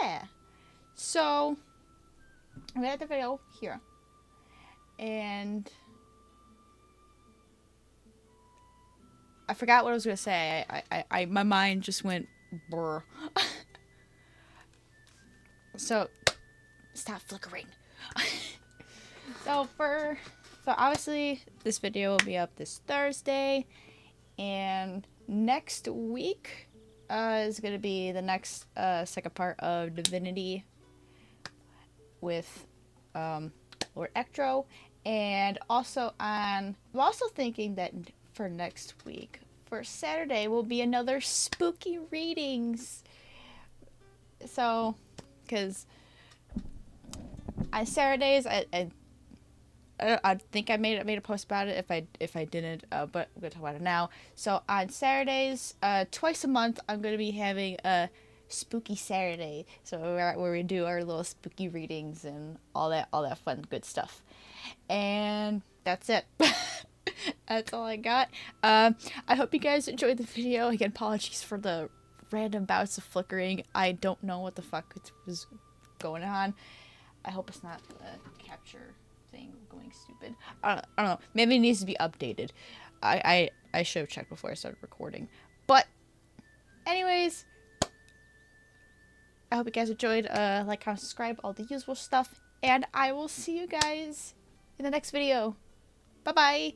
yeah. So I'm gonna end the video here. And I forgot what I was gonna say. My mind just went brr. So stop flickering. So obviously this video will be up this Thursday, and next week is gonna be the next second part of Divinity with Lord Ectro, and also I'm also thinking that for next week, for Saturday, will be another spooky readings. So, because on Saturdays, I think I made a post about it. If I didn't, but I'm gonna talk about it now. So on Saturdays, twice a month, I'm gonna be having a spooky Saturday. So where we do our little spooky readings and all that fun good stuff. And that's it. That's all I got. I hope you guys enjoyed the video. Again, apologies for the random bouts of flickering. I don't know what the fuck was going on. I hope it's not a capture thing going stupid. I don't know. Maybe it needs to be updated. I should have checked before I started recording. But anyways, I hope you guys enjoyed. Like, comment, subscribe, all the usual stuff. And I will see you guys in the next video. Bye-bye.